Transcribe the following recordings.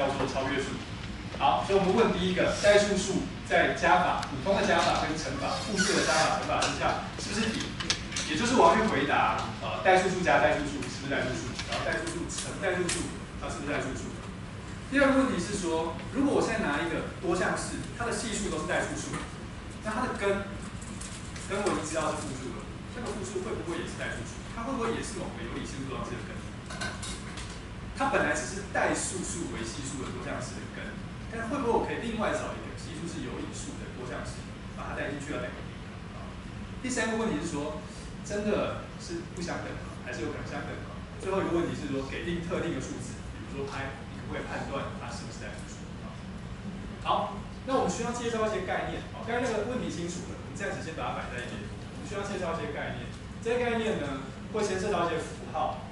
叫做超越数。好，所以我们问第一个，代数数在加法、普通的加法跟乘法、复数的加法、乘法之下，是不是底？也就是我要去回答代数数加代数数是不是代数数？然后代数数乘代数数，它是不是代数数？第二个问题是说，如果我现在拿一个多项式，它的系数都是代数数，那它的根我已经知道是复数了，这个复数会不会也是代数数？它会不会也是某个有理系数多项式的根？它本来只是代数数为系数的多项式的根，但会不会我可以另外找一个系数是有理数的多项式，把它带进去要等于零？第三个问题是说，真的是不相等吗？还是有可能相等吗？最后一个问题是说，给定特定的数字，比如说拍，你可不可以判断它是不是代数数？好，那我们需要介绍一些概念。刚才那个问题清楚了，我们暂时先把它摆在一边。我们需要介绍一些概念，这些概念呢会牵涉到一些符号，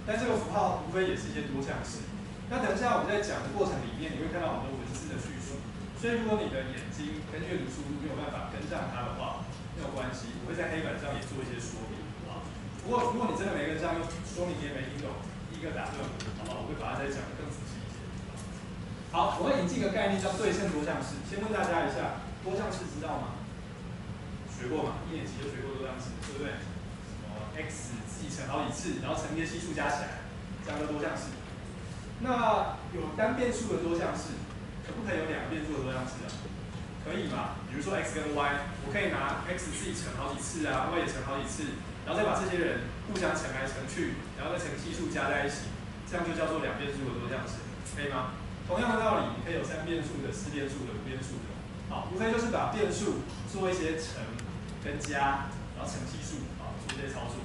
但这个符号无非也是一些多项式。那等一下我们在讲的过程里面，你会看到很多文字的叙述，所以如果你的眼睛跟阅读速度没有办法跟上它的话，没有关系，我会在黑板上也做一些说明啊。不过如果你真的没跟上，又说明你也没听懂，第一个打断我，好吧？我会把它再讲得更仔细一些。好，我会引进一个概念叫对称多项式。先问大家一下，多项式知道吗？学过嘛？一年级就学过多项式，对不对？什么 x 自己乘好几次，然后乘一些系数加起来，这样叫多项式。那有单变数的多项式，可不可以有两个变数的多项式啊？可以嘛？比如说 x 跟 y， 我可以拿 x 自己乘好几次啊 ，y 也乘好几次，然后再把这些人互相乘来乘去，然后再乘系数加在一起，这样就叫做两变数的多项式，可以吗？同样的道理，你可以有三变数的、四变数的、五变数的。好，无非就是把变数做一些乘跟加，然后乘系数啊，做这些操作。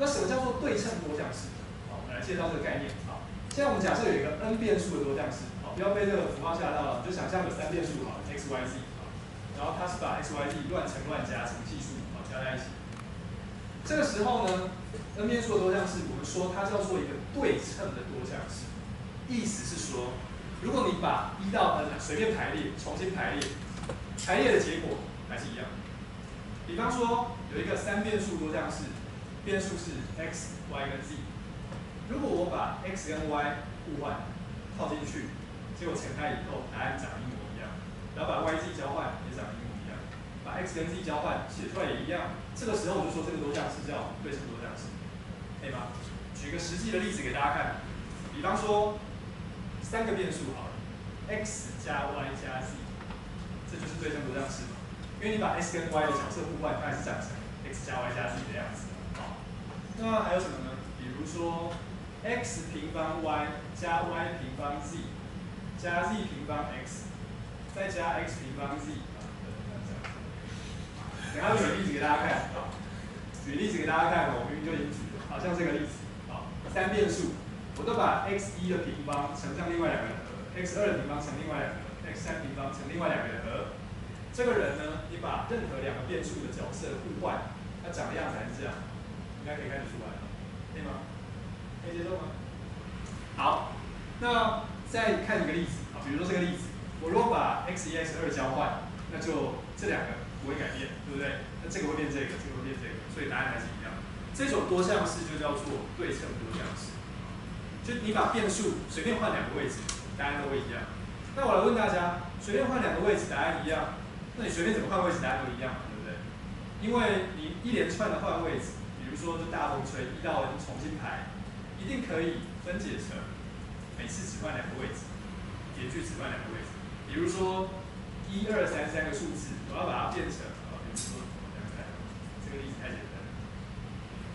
那什么叫做对称多项式？好，我们来介绍这个概念。好，现在我们假设有一个 n 变数的多项式，好，不要被这个符号吓到了，就想象有三变数好 x y z， 然后它是把 x y z 乱乘乱加乘系数好加在一起。这个时候呢 ，n 变数的多项式，我们说它叫做一个对称的多项式，意思是说，如果你把1到 n 随便排列，重新排列，排列的结果还是一样。比方说有一个三变数多项式，变数是 x、y 跟 z。如果我把 x 跟 y 互换套进去，结果乘开以后答案长一模一样，然后把 y、z 交换也长一模一样，把 x 跟 z 交换写出来也一样。这个时候我就说这个多项式叫对称多项式，可以吗？举个实际的例子给大家看，比方说三个变数好了 ，x 加 y 加 z， 这就是对称多项式嘛。因为你把 x 跟 y 的角色互换，它还是长成 x 加 y 加 z 的样子。好，那还有什么呢？比如说 x 平方 y 加 y 平方 z 加 z 平方 x 再加 x 平方 z。等下举例子给大家看。举例子给大家看，我明明就已经举了，好像这个例子。好，三变数，我都把 x1 的平方乘上另外两个的和 ，x2 的平方乘另外两个的和 ，x3 平方乘另外两个的和。这个人呢，你把任何两个变数的角色互换，它长的样子还是这样，应该可以看得出来了，可以吗？可以接受吗？好，那再看一个例子啊，比如说这个例子，我如果把 x1、x2 交换，那就这两个不会改变，对不对？那这个会变这个，这个会变这个，所以答案还是一样。这种多项式就叫做对称多项式，就你把变数随便换两个位置，答案都会一样。那我来问大家，随便换两个位置，答案一样？那你随便怎么换位置，答案都一样，对不对？因为你一连串的换位置，比如说就大风吹1到 n 重新排，一定可以分解成每次只换两个位置，连续只换两个位置。比如说1、2、3三个数字，我要把它变成比如说这个例子太简单了。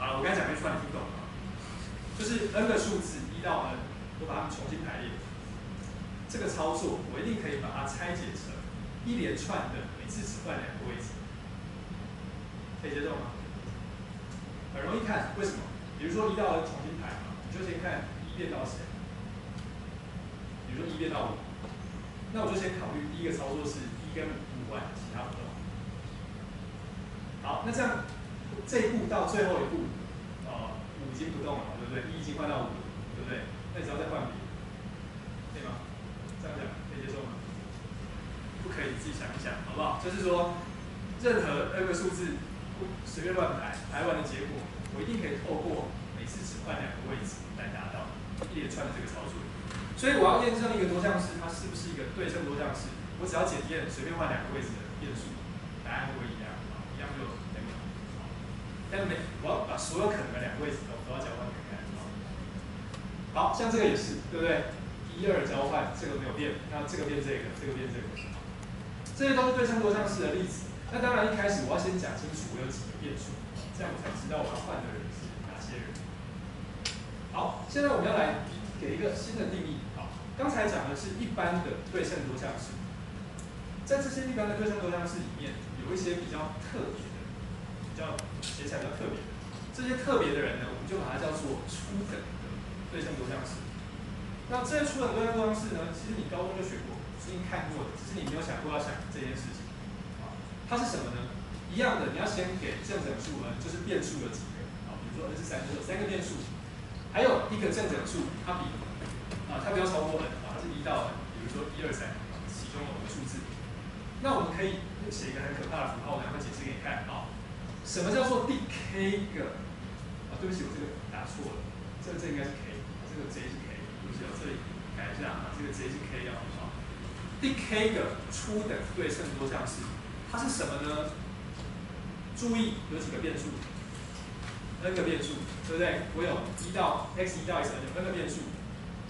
好，我刚才讲那句话你听懂了吗？就是 n 个数字1到 n， 我把它们重新排列。这个操作我一定可以把它拆解成一连串的，每次只换两个位置，可以接受吗？很容易看，为什么？比如说1到 n 重新排嘛，你就先看1变到谁，比如说1变到5，那我就先考虑第一个操作是1跟5互换，其他不动。好，那这样这一步到最后一步，5已经不动了，对不对？1已经换到5了，对不对？那你只要再换别的，可以吗？这样讲可以接受吗？不可以，自己想一想，好不好？就是说，任何 n 个数字随便乱排，排完的结果，我一定可以透过每次只换两个位置来达到一连串的这个操作。所以我要验证一个多项式，它是不是一个对称多项式，我只要检验随便换2个位置的变数，答案会一样，一样就对了。但我要把所有可能的2个位置都要交换给看。好像这个也是，对不对？1、2交换，这个没有变，那这个变这个，这个变这个，这些都是对称多项式的例子。那当然一开始我要先讲清楚我有几个变数，这样我才知道我要换的人是哪些人。好，现在我们要来给一个新的定义。好，刚才讲的是一般的对称多项式，在这些一般的对称多项式里面，有一些比较特别的，写起来比较特别的。这些特别的人呢，我们就把它叫做初等的对称多项式。那这些初等对称多项式呢，其实你高中就学过，是应看过的，只是你没有想过要想这件事情。它是什么呢？一样的，你要先给正整数 n， 就是变数有几个。比如说 n 是3，就有3个变数。还有一个正整数，它不要超过 n， 它是1到 n， 比如说1、2、3，其中某个数字。那我们可以写一个很可怕的符号，然后解释给你看。什么叫做第 k 个？对不起，我这个打错了，这应该是 k， 这个 j 是 k， 对不起，我这里改一下，这个 j 是 k 第 k 个初等对称多项式。它是什么呢？注意有几个变数 ，n 个变数，对不对？我有x1 到 xn 有 n 个变数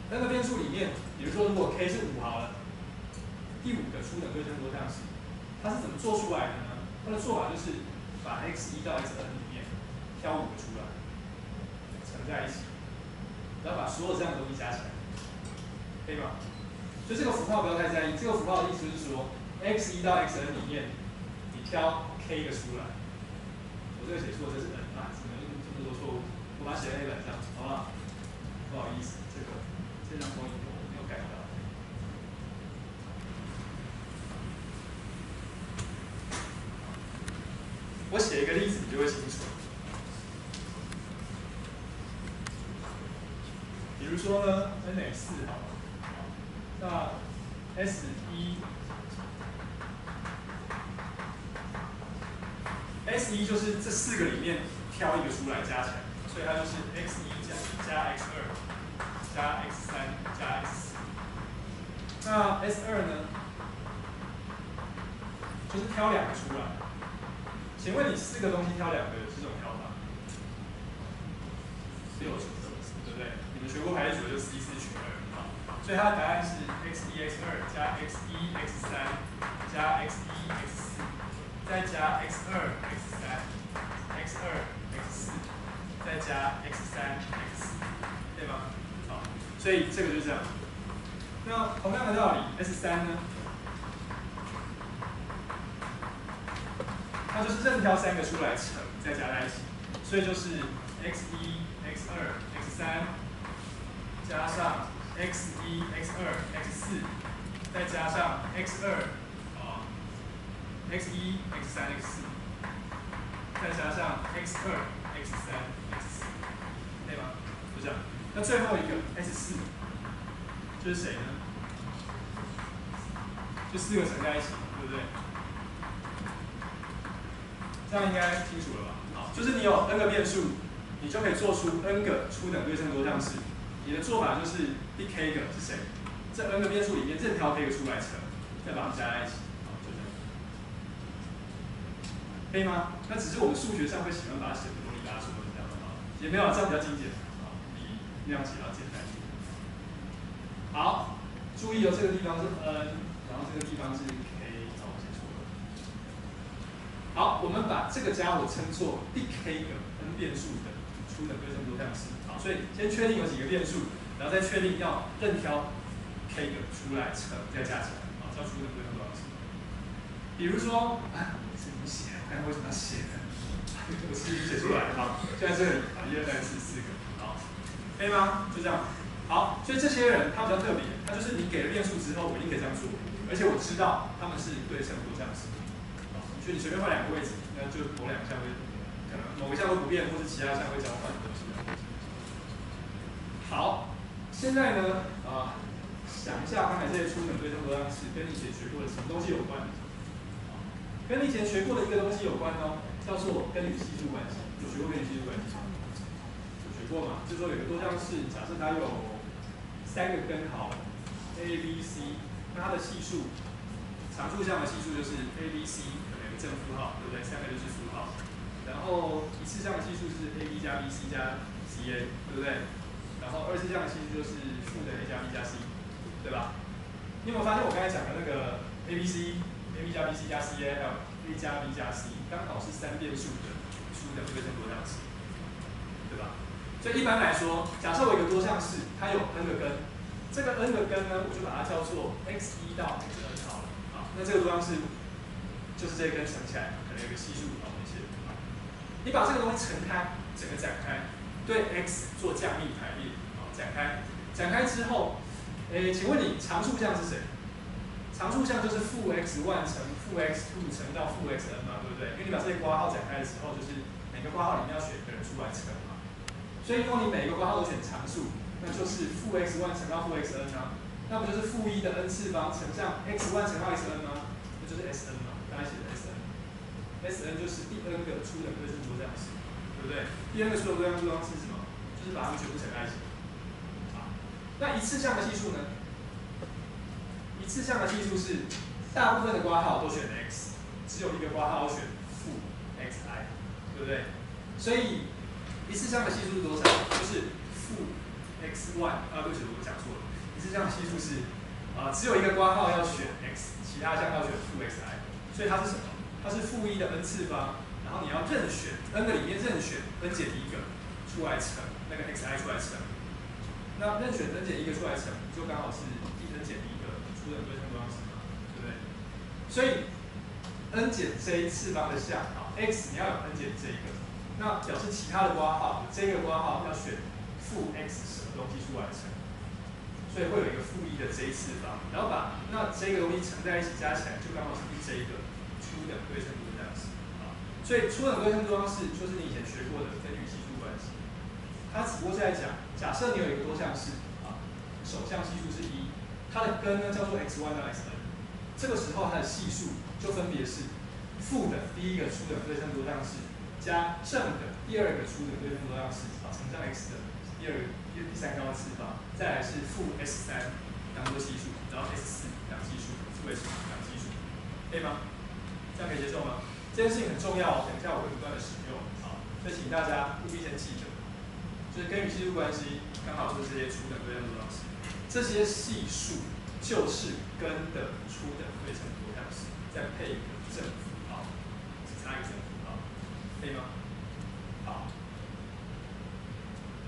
，n 个变数里面，比如说如果 k 是5好了，第5个初等对称多项式，它是怎么做出来的呢？它的做法就是把 x1 到 xn 里面挑5个出来，乘在一起，然后把所有这样的东西加起来，可以吗？所以这个符号不要太在意，这个符号的意思就是说 x1 到 xn 里面。挑 k 个出来，我这个写错，这是 n 啊，怎么这么多错误？我把它写在黑板上，好不好？不好意思，这张投影我没有改到。我写一个例子，你就会清楚。比如说呢 ，n-4 好了，那 S1 就是这4个里面挑一个出来加起来，所以它就是 x1 加 x2 加 x3 加 x4。那 S2 呢，就是挑2个出来。请问你4个东西挑2个是这种挑法？是有什么？对不对？你们学过排列组合就 C4 取2，所以它的答案是 x1 x2 加 x1 x3 加 x1 x4。再加 x2 x3 x2 x4， 再加 x3 x4， 对吗？好，所以这个就是这样。那同样的道理 ，S3 呢，它就是任挑3个出来乘，再加在一起，所以就是 x1 x2 x3 加上 x1 x2 x4， 再加上 x1 x3 x4， 再加上 x2 x3 x4， 对吗？就这样。那最后一个 S4， 就是谁呢？就4个乘在一起，对不对？这样应该清楚了吧？好，就是你有 n 个变数，你就可以做出 n 个初等对称多项式。你的做法就是第 k 个是谁？这 n 个变数里面任挑 k 个出来乘，再把它们加在一起。可以吗？那只是我们数学上会喜欢把它写得啰里吧嗦的这样啊，也没有这样比较精简啊，比那样写要简单一点。好，注意哦，这个地方是 n， 然后这个地方是 k， 我写错了。好，我们把这个家伙称作第 k 个 n 变数的初等对称多项式。好，所以先确定有几个变数，然后再确定要任挑 k 个出来乘，再加起来，啊，叫初等对称多项式。比如说，怎么写？看为什么要写呢？我自己写出来的。好，就在这里啊，1、2、3、4，4个，好，可以吗？就这样。好，所以这些人他比较特别，他就是你给了变数之后，我一定可以这样做，而且我知道他们是对称多项式。所以你随便换2个位置，那就某2项会可能某一项会不变，或是其他项会交换的东西。好，现在呢，想一下刚才这些初等对称多项式跟你以前学过的什么东西有关？跟你以前学过的一个东西有关哦，叫做根与系数关系。有学过根与系数关系吗？有学过吗？就是说有个多项式，假设它有3个根好了， ABC， 那它的系数，常数项的系数就是 ABC 可能有个正负号，对不对？3个就是负号。然后一次项的系数是 AB 加 BC 加 CA， 对不对？然后二次项的系数就是负的 A 加 B 加 C， 对吧？你有没有发现我刚才讲的那个 AB 加 BC 加 CA 还有 A 加 B 加 C， 刚好是3变数的初等对称多项式，对吧？所以一般来说，假设我有一个多项式，它有 n 个根，这个 n 个根呢，我就把它叫做 x1 到 xn 好了。好，那这个多项式就是这一根乘起来，可能有个系数好一些。你把这个东西乘开，整个展开，对 x 做降幂排列，好，展开之后，请问你常数项是谁？常数项就是负 x1 乘负 x2 乘到负 xn 嘛，对不对？因为你把这些括号展开的时候，就是每个括号里面要选一个人出来乘嘛。所以如果你每一个括号都选常数，那就是负 x1 乘到负 xn 啊，那不就是负1的 n 次方乘上 x1 乘到 xn 吗？那就是 Sn 嘛，刚才写的 Sn。Sn 就是第 n 个初等对称多项式，对不对？第 n 个初等对称多项式是什么？就是把它们全部乘在一起。好，那一次项的系数呢？一次项的系数是大部分的括号都选 x， 只有一个括号选负 xi， 对不对？所以一次项的系数是多少？就是负 x1， 对不起，我讲错了。一次项的系数是只有一个括号要选 x， 其他项要选负 xi， 所以它是什么？它是负1的 n 次方，然后你要任选 n 个里面任选 n 减1个出来乘那个 xi 出来乘，那任选 n 减1个出来乘，就刚好是第 n 减1个初等对称多项式嘛，对不对？所以 n 减 j 次方的项，好 x 你要有 n 减这一个，那表示其他的括号，这个括号要选负 x 什么东西出来乘，所以会有一个负1的 j 次方，然后把那这个东西乘在一起加起来，就刚好是第 j 个初等对称多项式啊。所以初等对称多项式就是你以前学过的根据系数关系，它只不过是在讲，假设你有一个多项式啊，首项系数是1，它的根呢叫做 x1 到 xn， 这个时候它的系数就分别是负的第一个初等对称多项式加正的第二个初等对称多项式啊，乘上 x 的第三高的次方，再来是负 s3当做系数，然后 s4当系数，负 s5当系数，可以吗？这样可以接受吗？这件事情很重要，等一下我会不断的使用啊，所以请大家务必先记着，就是根与系数关系刚好就是这些初等对称多项式，这些系数就是根的初等对称多项式，再配一个正负号，只差一个正负号，可以吗？好，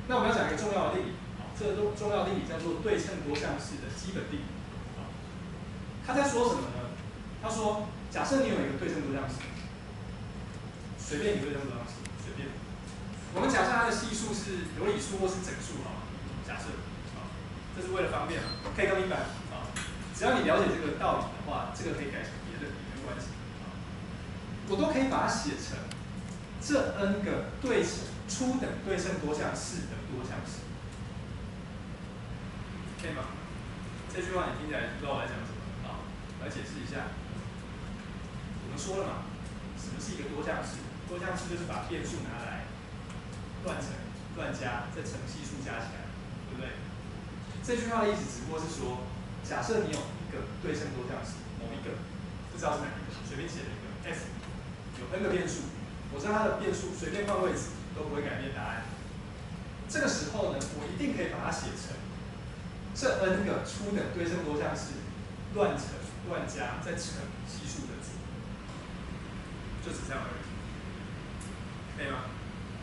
那我们要讲一个重要的定理，这个重要定理叫做对称多项式的基本定理。他在说什么呢？他说，假设你有一个对称多项式，随便一个对称多项式，随便。我们假设它的系数是有理数或是整数，好，假设，这是为了方便，可以更明白啊。只要你了解这个道理的话，这个可以改成别的，没关系啊。我都可以把它写成这 n 个初等对称多项式的多项式，可以吗？这句话你听起来不知道我在讲什么啊？来解释一下。我们说了嘛，什么是一个多项式？多项式就是把变数拿来乱乘、乱加，再乘系数加起来，对不对？这句话的意思只不过是说，假设你有一个对称多项式，某一个，不知道是哪一个，随便写了一个 f， 有 n 个变数，我知道它的变数随便换位置都不会改变答案。这个时候呢，我一定可以把它写成这 n 个初等对称多项式乱乘、乱加再乘系数的组，就只这样而已，可以吗？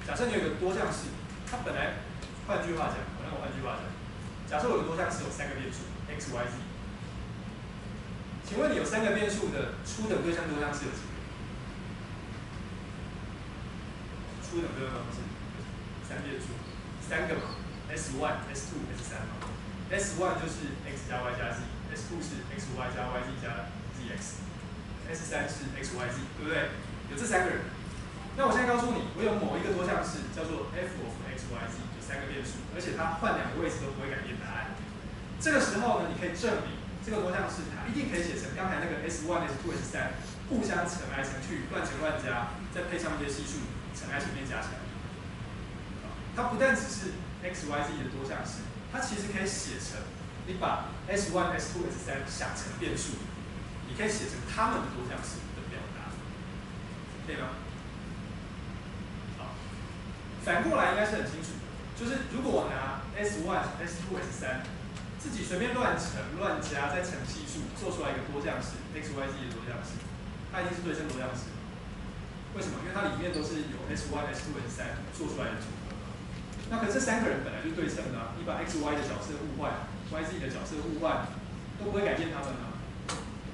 假设你有一个多项式，它本来，换句话讲，让我换句话讲，假设我有个多项式有3个变数 x、y、z， 请问你有3个变数的初等对称多项式有几个？初等对称多项式3变数，3个嘛 ，s1、s2、s3嘛。s1 就是 x 加 y 加 z，s2 是 xy 加 yz 加 zx，s3 是 xyz， 对不对？有这3个人。那我现在告诉你，我有某一个多项式叫做 f of xyz， 有3个变数，而且它换2个位置都不会改变答案。这个时候呢，你可以证明这个多项式它一定可以写成刚才那个 s1、s2、s3 互相乘来乘去，乱乘乱加，再配上一些系数乘在前面加起来。它不但只是 xyz 的多项式，它其实可以写成你把 S1、S2、S3 想成变数，你可以写成它们的多项式的表达，可以吗？好，反过来应该是很清楚的，就是如果我拿 S1、S2、S3 自己随便乱乘、乱加，再乘系数，做出来一个多项式 x、y、z 的多项式，它一定是对称多项式。为什么？因为它里面都是由 S1、S2、S3 做出来的组合。那可是这3个人本来就对称的啊，你把 x、y 的角色互换 ，y、z 的角色互换，都不会改变它们啊。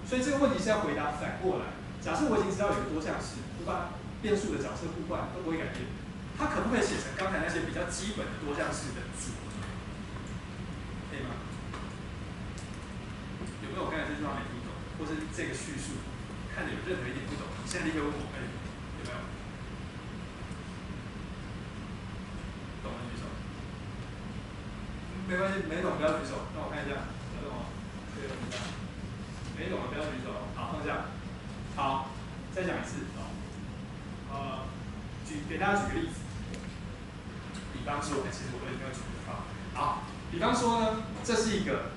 所以这个问题是要回答反过来。假设我已经知道有个多项式，我把变数的角色互换都不会改变，它可不可以写成刚才那些比较基本的多项式的组合？可以吗？有没有我刚才这句话没听懂，或是这个叙述看着有任何一点不懂？现在立刻问我，有没有？懂的举手。没关系，没懂不要举手。让我看一下，有懂吗？这个一下。没懂的不要举手。好，放下。好，再讲一次。给大家举个例子。比方说，其实我都已经要举了。好，比方说呢，这是一个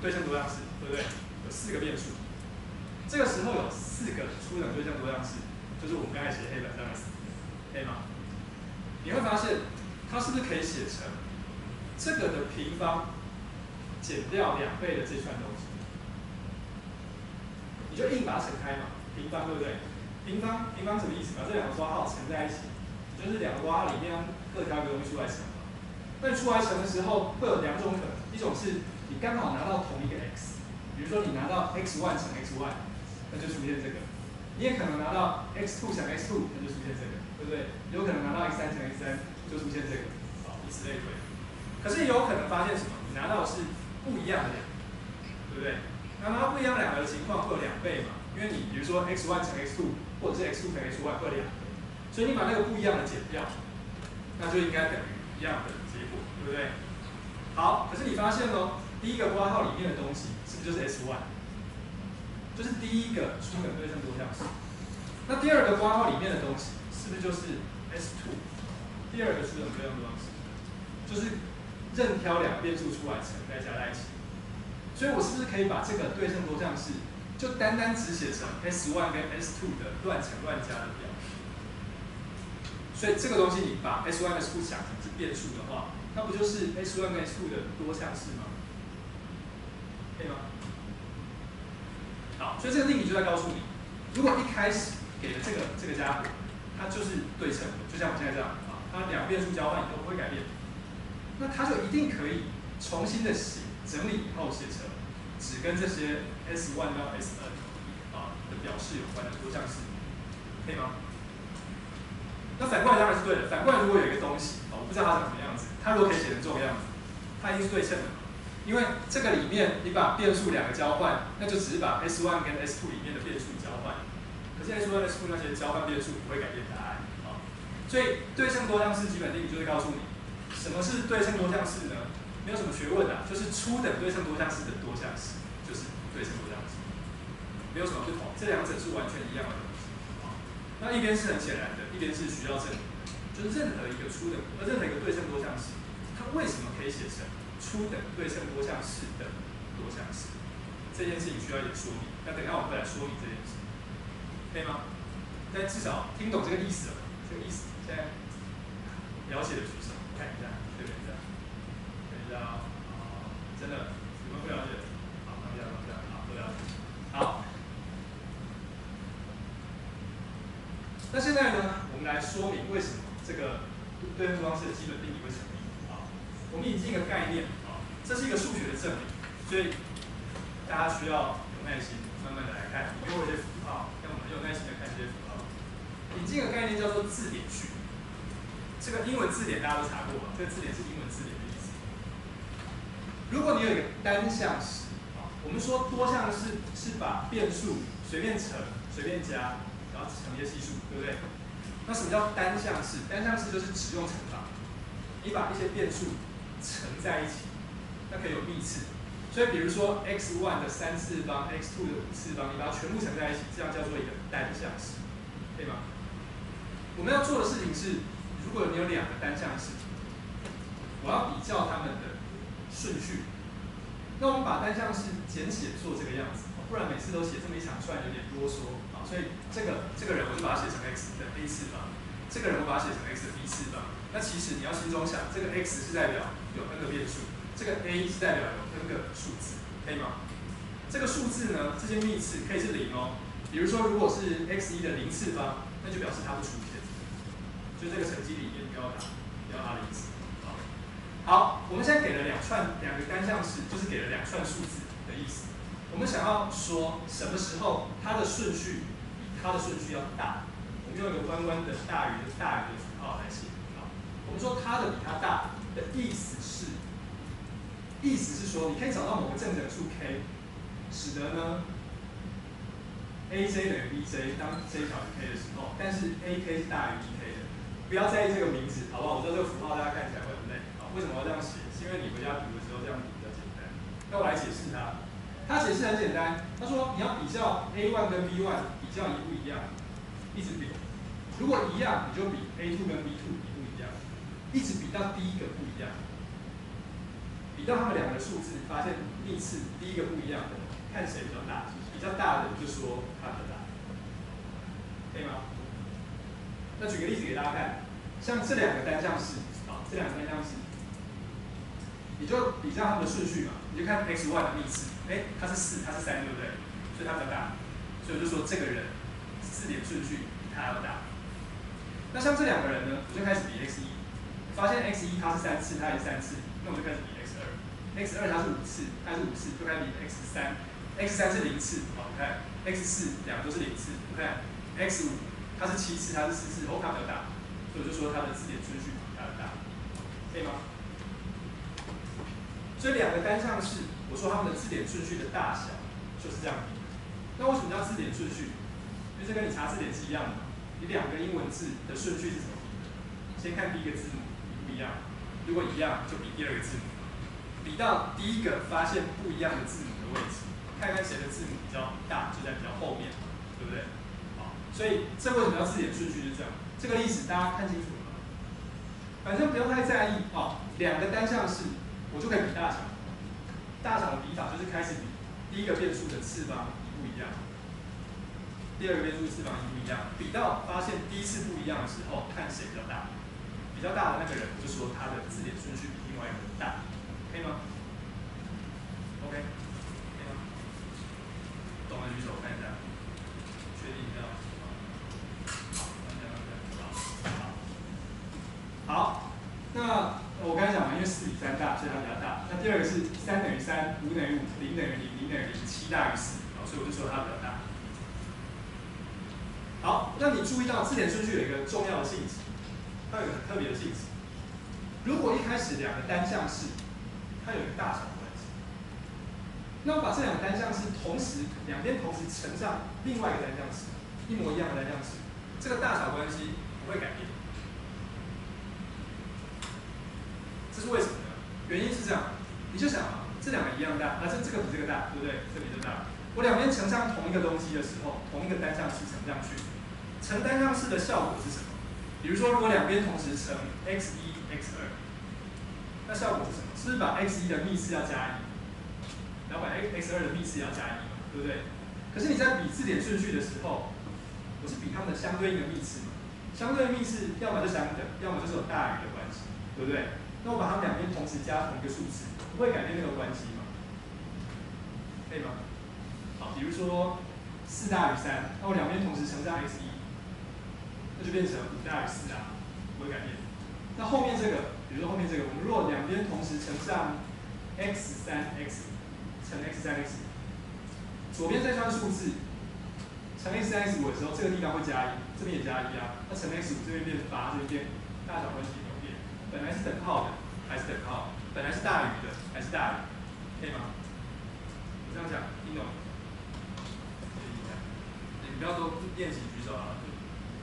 对称多项式，对不对？有4个变数。这个时候有4个初等对称多项式，就是我们刚才写黑板上的4，可以吗？你会发现，它是不是可以写成这个的平方减掉2倍的这串东西？你就硬把它乘开嘛，平方对不对？平方什么意思？把这2个括号乘在一起，就是2个括号里面各挑一个东西出来乘嘛。那你出来乘的时候会有2种可能，一种是你刚好拿到同一个 x， 比如说你拿到 x1 乘 x1， 那就出现这个；你也可能拿到 x2 乘 x2， 那就出现这个，对不对？有可能拿到 x3 乘 x3， 就出现这个，好，以此类推。可是也有可能发现什么？你拿到的是不一样的2个，对不对？那拿到不一样2个的情况会有2倍嘛？因为你比如说 x1 乘 x2， 或者是 x2 乘 x1 会有2倍，所以你把那个不一样的减掉，那就应该等于一样的结果，对不对？好，可是你发现咯，第一个括号里面的东西是不是就是 S1？ 就是第一个初等对称多项式。那第二个括号里面的东西是不是就是 S2？ 第二个初等对称多项式，就是任挑2个变数出来乘再加在一起。所以我是不是可以把这个对称多项式就单只写成 S1 跟 S2 的乱乘乱加的表？所以这个东西你把 S1 S2 想成是变数的话，那不就是 S1 跟 S2 的多项式吗？可以吗？好，所以这个定理就在告诉你，如果一开始给的这个家伙，它就是对称的，就像我现在这样啊，它2变数交换都不会改变，那它就一定可以重新的整理以后写成只跟这些 S1 到 Sn 的表示有关的多项式，可以吗？那反过来当然是对的。反过来，如果有一个东西，我不知道它长什么样子，它如果可以写成这种样子，它一定是对称的。因为这个里面你把变数2个交换，那就只是把 S1 跟 S2 里面的变数交换。可是 S1、S2 那些交换变数不会改变答案啊。所以对称多项式基本定理就会告诉你，什么是对称多项式呢？没有什么学问啊，就是初等对称多项式的多项式就是对称多项式，没有什么不同，这2者是完全一样的东西。那一边是很显然的，一边是需要证明，就是任何一个对称多项式，它为什么可以写成初等对称多项式的多项式？这件事情需要一点说明。那等一下我们再来说明这件事，可以吗？但至少听懂这个意思了，这个意思现在了解的举手，看一下，这边一下，看一下真的有没有不了解？好，放下，好，都了解。好。那现在呢，我们来说明为什么这个对称多项式的基本定理会成立啊？我们引进一个概念啊，这是一个数学的证明，所以大家需要有耐心，慢慢的来看，给我一些符号，让我们有耐心的看这些符号。引进一个概念叫做字典序，这个英文字典大家都查过吧？这个字典是英文字典的意思。如果你有一个单项式啊，我们说多项式是把变数随便乘、随便加。然后乘一些系数，对不对？那什么叫单项式？单项式就是只用乘法，你把一些变数乘在一起，那可以有幂次。所以比如说 x1 的3次方 ，x2 的5次方，你把它全部乘在一起，这样叫做一个单项式，可以吗？我们要做的事情是，如果你有2个单项式，我要比较它们的顺序，那我们把单项式简写做这个样子，不然每次都写这么一长串有点啰嗦啊。所以这个人我就把它写成 x 的 a 次方，这个人我把它写成 x 的 b 次方。那其实你要心中想，这个 x 是代表有 n 个变数，这个 a 是代表有 n 个数字，可以吗？这个数字呢，这些幂次可以是0哦。比如说，如果是 x1的0次方，那就表示它不出现。就这个成绩里面不要它的意思。好，我们现在给了两个单项式，就是给了2串数字的意思。我们想要说什么时候它的顺序比它的顺序要大，我们用一个弯弯的大于的符号来写。好，我们说它的比它大的意思是说，你可以找到某个正整数 k， 使得呢 aj 等于 bj 当 j 小于 k 的时候，但是 ak 是大于 bk 的。不要在意这个名字，好不好？我知道这个符号大家看起来会很累。为什么要这样写？是因为你回家读的时候这样读比较简单。那我来解释它。它解释很简单，他说你要比较 A1 跟 B1 比较一不一样，一直比。如果一样，你就比 A2 跟 B2 一不一样，一直比到第一个不一样。比到他们2个数字，发现幂次第一个不一样的，看谁比较大。比较大的就说它比较大，可以吗？那举个例子给大家看，像这2个单项式，这2个单项式，你就比较它们的顺序嘛，你就看 x1 的幂次，它是4，它是3，对不对？所以它比较大，所以我就说这个人4点顺序比他要大。那像这2个人呢，我就开始比 x1，发现 x1 它是3次，它也是3次，那我就开始比 x2，x2 它是5次，它是5次，就开始比 x3，x3 是0次，好，你看 x4 2个都是0次，你看 x5。它是7次，它是4次，它比较大，所以我就说它的字典顺序比它的大，可以吗？所以2个单项式，我说它们的字典顺序的大小就是这样比。那为什么叫字典顺序？因为这跟你查字典是一样的，你2个英文字的顺序是怎么比的？先看第一个字母一不一样，如果一样就比第2个字母，比到第一个发现不一样的字母的位置，看看谁的字母比较大，就在比较后面，对不对？所以这为什么要字典顺序是这样？这个历史大家看清楚了吗？反正不要太在意2个单项式，我就可以比大小。大小的比法就是开始比第一个变数的次方一不一样，第2个变数次方一不一样，比到发现第一次不一样的时候，看谁比较大。比较大的那个人，我就说他的字典顺序比另外一个人大，可以吗 ？OK， 可以吗？懂的举手看一下，确定一下。好，那我刚才讲嘛，因为4比3大，所以它比较大。那第2个是3等于3，5等于5，0等于0，0等于0，7大于4，所以我就说它比较大。好，那你注意到字典顺序有一个重要的性质，它有一个很特别的性质。如果一开始2个单项式，它有一个大小关系，那我把这2个单项式两边同时乘上另外一个单项式，一模一样的单项式，这个大小关系不会改变。这是为什么呢？原因是这样，你就想这2个一样大，那这个比这个大，对不对？这比这大。我两边乘上同一个东西的时候，同一个单项式乘上去，乘单项式的效果是什么？比如说，如果两边同时乘 x1、x2，那效果是什么？是不是把 x1 的幂次要加1，然后把 x2 的幂次也要加1嘛，对不对？可是你在比字典顺序的时候，我是比它们的相对应的幂次嘛，相对应幂次要么就相等，要么就是有大于的关系，对不对？那我把它们两边同时加同一个数字，不会改变那个关系吗？可以吗？好，比如说4大于3，那我两边同时乘上 x1，那就变成5大于4啊，不会改变。那后面这个，比如说后面这个，我们如果两边同时乘上 x3x 乘 x3x， 左边这串数字乘 x3x5的时候，这个地方会加1，这边也加1啊。那乘 x5这边变8，这边变大小关系。本来是等号的还是等号？本来是大于的还是大于？可以吗？我这样讲，听懂？你不要都练习举手啊，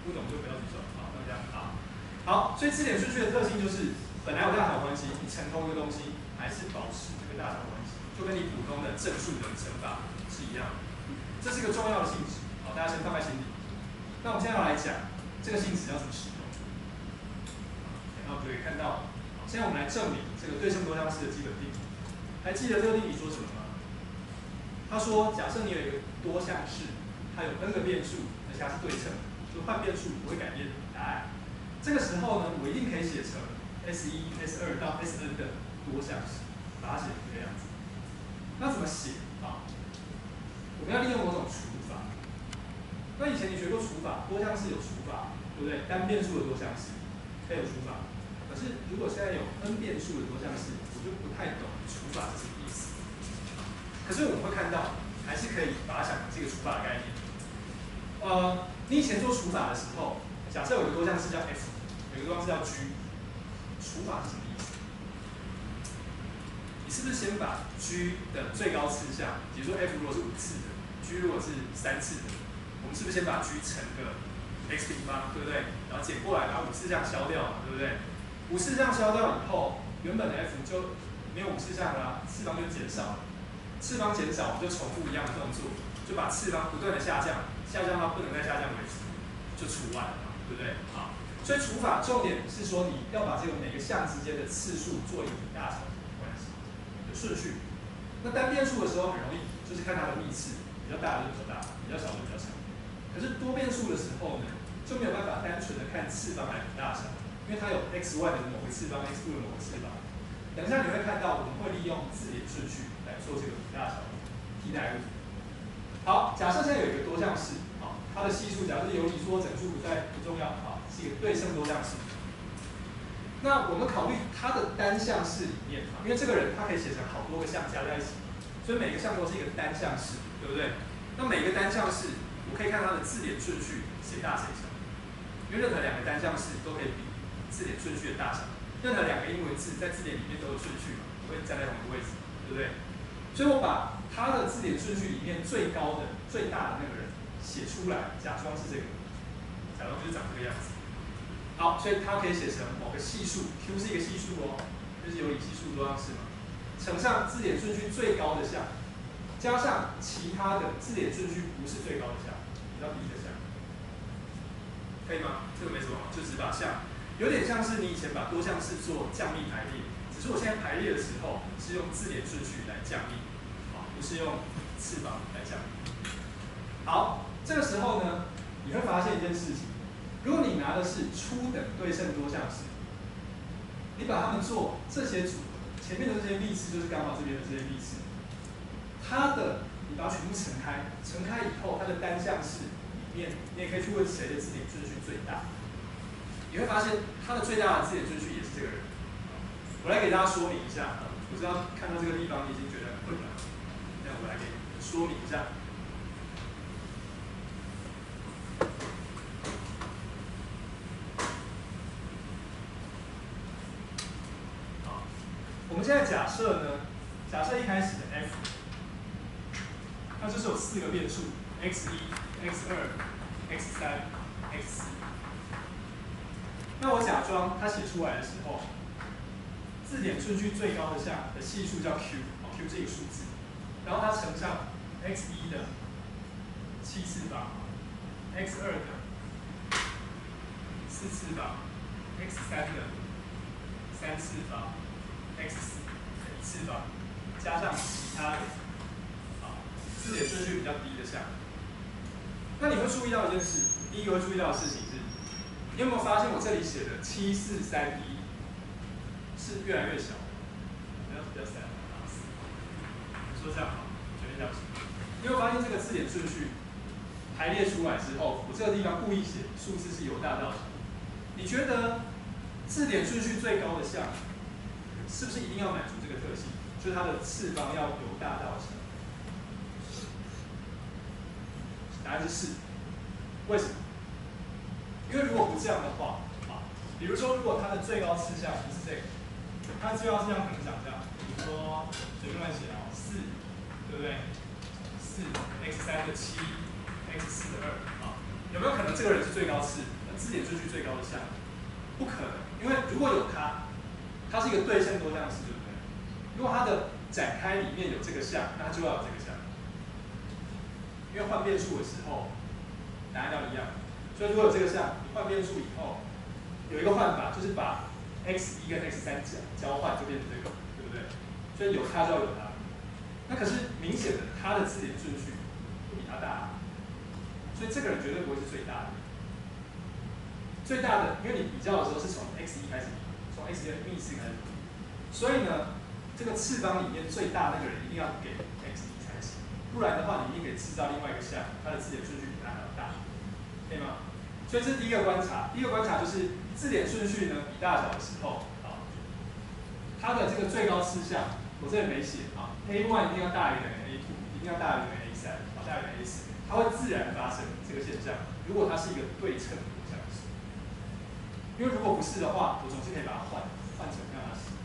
不懂就不要举手。好，那这样好。好，所以字典顺序的特性就是，本来有大小关系，你乘同一个东西，还是保持这个大小关系，就跟你普通的正数的乘法是一样的。这是一个重要的性质，好，大家先放在心里。那我们现在要来讲这个性质要怎么使用。然后就可以看到，现在我们来证明这个对称多项式的基本定理。还记得这个定理说什么吗？他说，假设你有一个多项式，它有 n 个变数，而且它是对称，就换变数不会改变答案。这个时候呢，我一定可以写成 S1、S2 到 Sn 的多项式，把它写成这个样子。那怎么写啊？我们要利用某种除法。那以前你学过除法，多项式有除法，对不对？单变数的多项式可以有除法。可是如果现在有 n 变数的多项式，我就不太懂除法是什么意思。可是我们会看到，还是可以把它想成这个除法的概念。你以前做除法的时候，假设有个多项式叫 f， 有个多项式叫 g， 除法是什么意思？你是不是先把 g 的最高次项，比如说 f 如果是5次的 ，g 如果是3次的，我们是不是先把 g 乘个 x 平方，对不对？然后减过来，把5次项消掉嘛，对不对？5次项消掉以后，原本的 f 就没有5次项了，次方就减少了。次方减少，我们就重复一样的动作，就把次方不断的下降，下降到不能再下降为止，就除完了嘛，对不对？好，所以除法重点是说你要把这个每个项之间的次数做一个比大小的关系的顺序。那单变数的时候很容易，就是看它的幂次，比较大的就比较大，比较小的就比较小。可是多变数的时候呢，就没有办法单纯的看次方来比大小，因为它有 x1 的某个次方 ，x2 的某个次方。等一下你会看到，我们会利用字典顺序来做这个比大小的替代物。好，假设现在有一个多项式，好，它的系数假设有理说整数不重要，好，是一个对称多项式。那我们考虑它的单项式里面，因为这个人他可以写成好多个项加在一起，所以每个项都是一个单项式，对不对？那每个单项式，我可以看它的字典顺序谁大谁小，因为任何2个单项式都可以比字典顺序的大小。任何2个英文字在字典里面都有顺序嘛，不会站在同一个位置，对不对？所以我把它的字典顺序里面最高的、最大的那个人写出来，假装是这个，假装就是长这个样子。好，所以它可以写成某个系数 ，Q 是一个系数哦，就是有理系数多项式嘛，乘上字典顺序最高的项，加上其他的字典顺序不是最高的项，比较低的项，可以吗？这个没什么，就只把项。有点像是你以前把多项式做降幂排列，只是我现在排列的时候是用字典顺序来降幂，好，不是用次方来降幂。好，这个时候呢，你会发现一件事情，如果你拿的是初等对称多项式，你把它们做这些组合，前面的这些幂次就是刚好这边的这些幂次，它的你把它全部乘开，乘开以后，它的单项式里面，你也可以去问谁的字典顺序最大。你会发现它的最大的字典顺序也是这个人。我来给大家说明一下，我知道看到这个地方你已经觉得很困难，那我来给你说明一下。好，我们现在假设呢，假设一开始的 f， 它就是有4个变数 x1、x2、x3、x4。那我假装它写出来的时候，字典顺序最高的项的系数叫 q， q 是一个数字，然后它乘上 x1 的7次方 ，x2 的4次方 ，x3 的3次方 ，x4 的1次方，加上其他的，字典顺序比较低的项。那你会注意到一件事，第一个会注意到的事情是。你有没有发现我这里写的7431是越来越小？比较3，说这样好，决定这样写。你有没有发现这个字典顺序排列出来之后，我这个地方故意写数字是由大到小？你觉得字典顺序最高的项是不是一定要满足这个特性？就是它的次方要由大到小？答案是是。为什么？因为如果不这样的话，比如说如果它的最高次项不是这个，它的最高次项可能长这样，比如说随便乱写4，对不对？4 x3 的7 x4 的2，有没有可能这个人是最高次，字典顺序最高的项？不可能，因为如果有它是一个对称多项式，对不对？如果它的展开里面有这个项，那它就要有这个项，因为换变数的时候，答案要一样。所以如果有这个项，你换变数以后，有一个换法就是把 x1 跟 x3 交换，就变成这个，对不对？所以有它就要有它。那可是明显的，它的字典顺序比它大，所以这个人绝对不会是最大的。最大的，因为你比较的时候是从 x1 开始比，从 x1的幂次开始比，所以呢，这个次方里面最大那个人一定要给 x1才行，不然的话，你一定可以制造另外一个项，它的字典顺序比它还要大，可以吗？所以这是第一个观察。第一个观察就是字典顺序呢比大小的时候，啊，它的这个最高次项，我这里没写啊 ，A1 一定要大于等于 A2，一定要大于等于 A3，啊，大于等于 A4，它会自然发生这个现象。如果它是一个对称的多项式，因为如果不是的话，我总是可以把它换成让它是，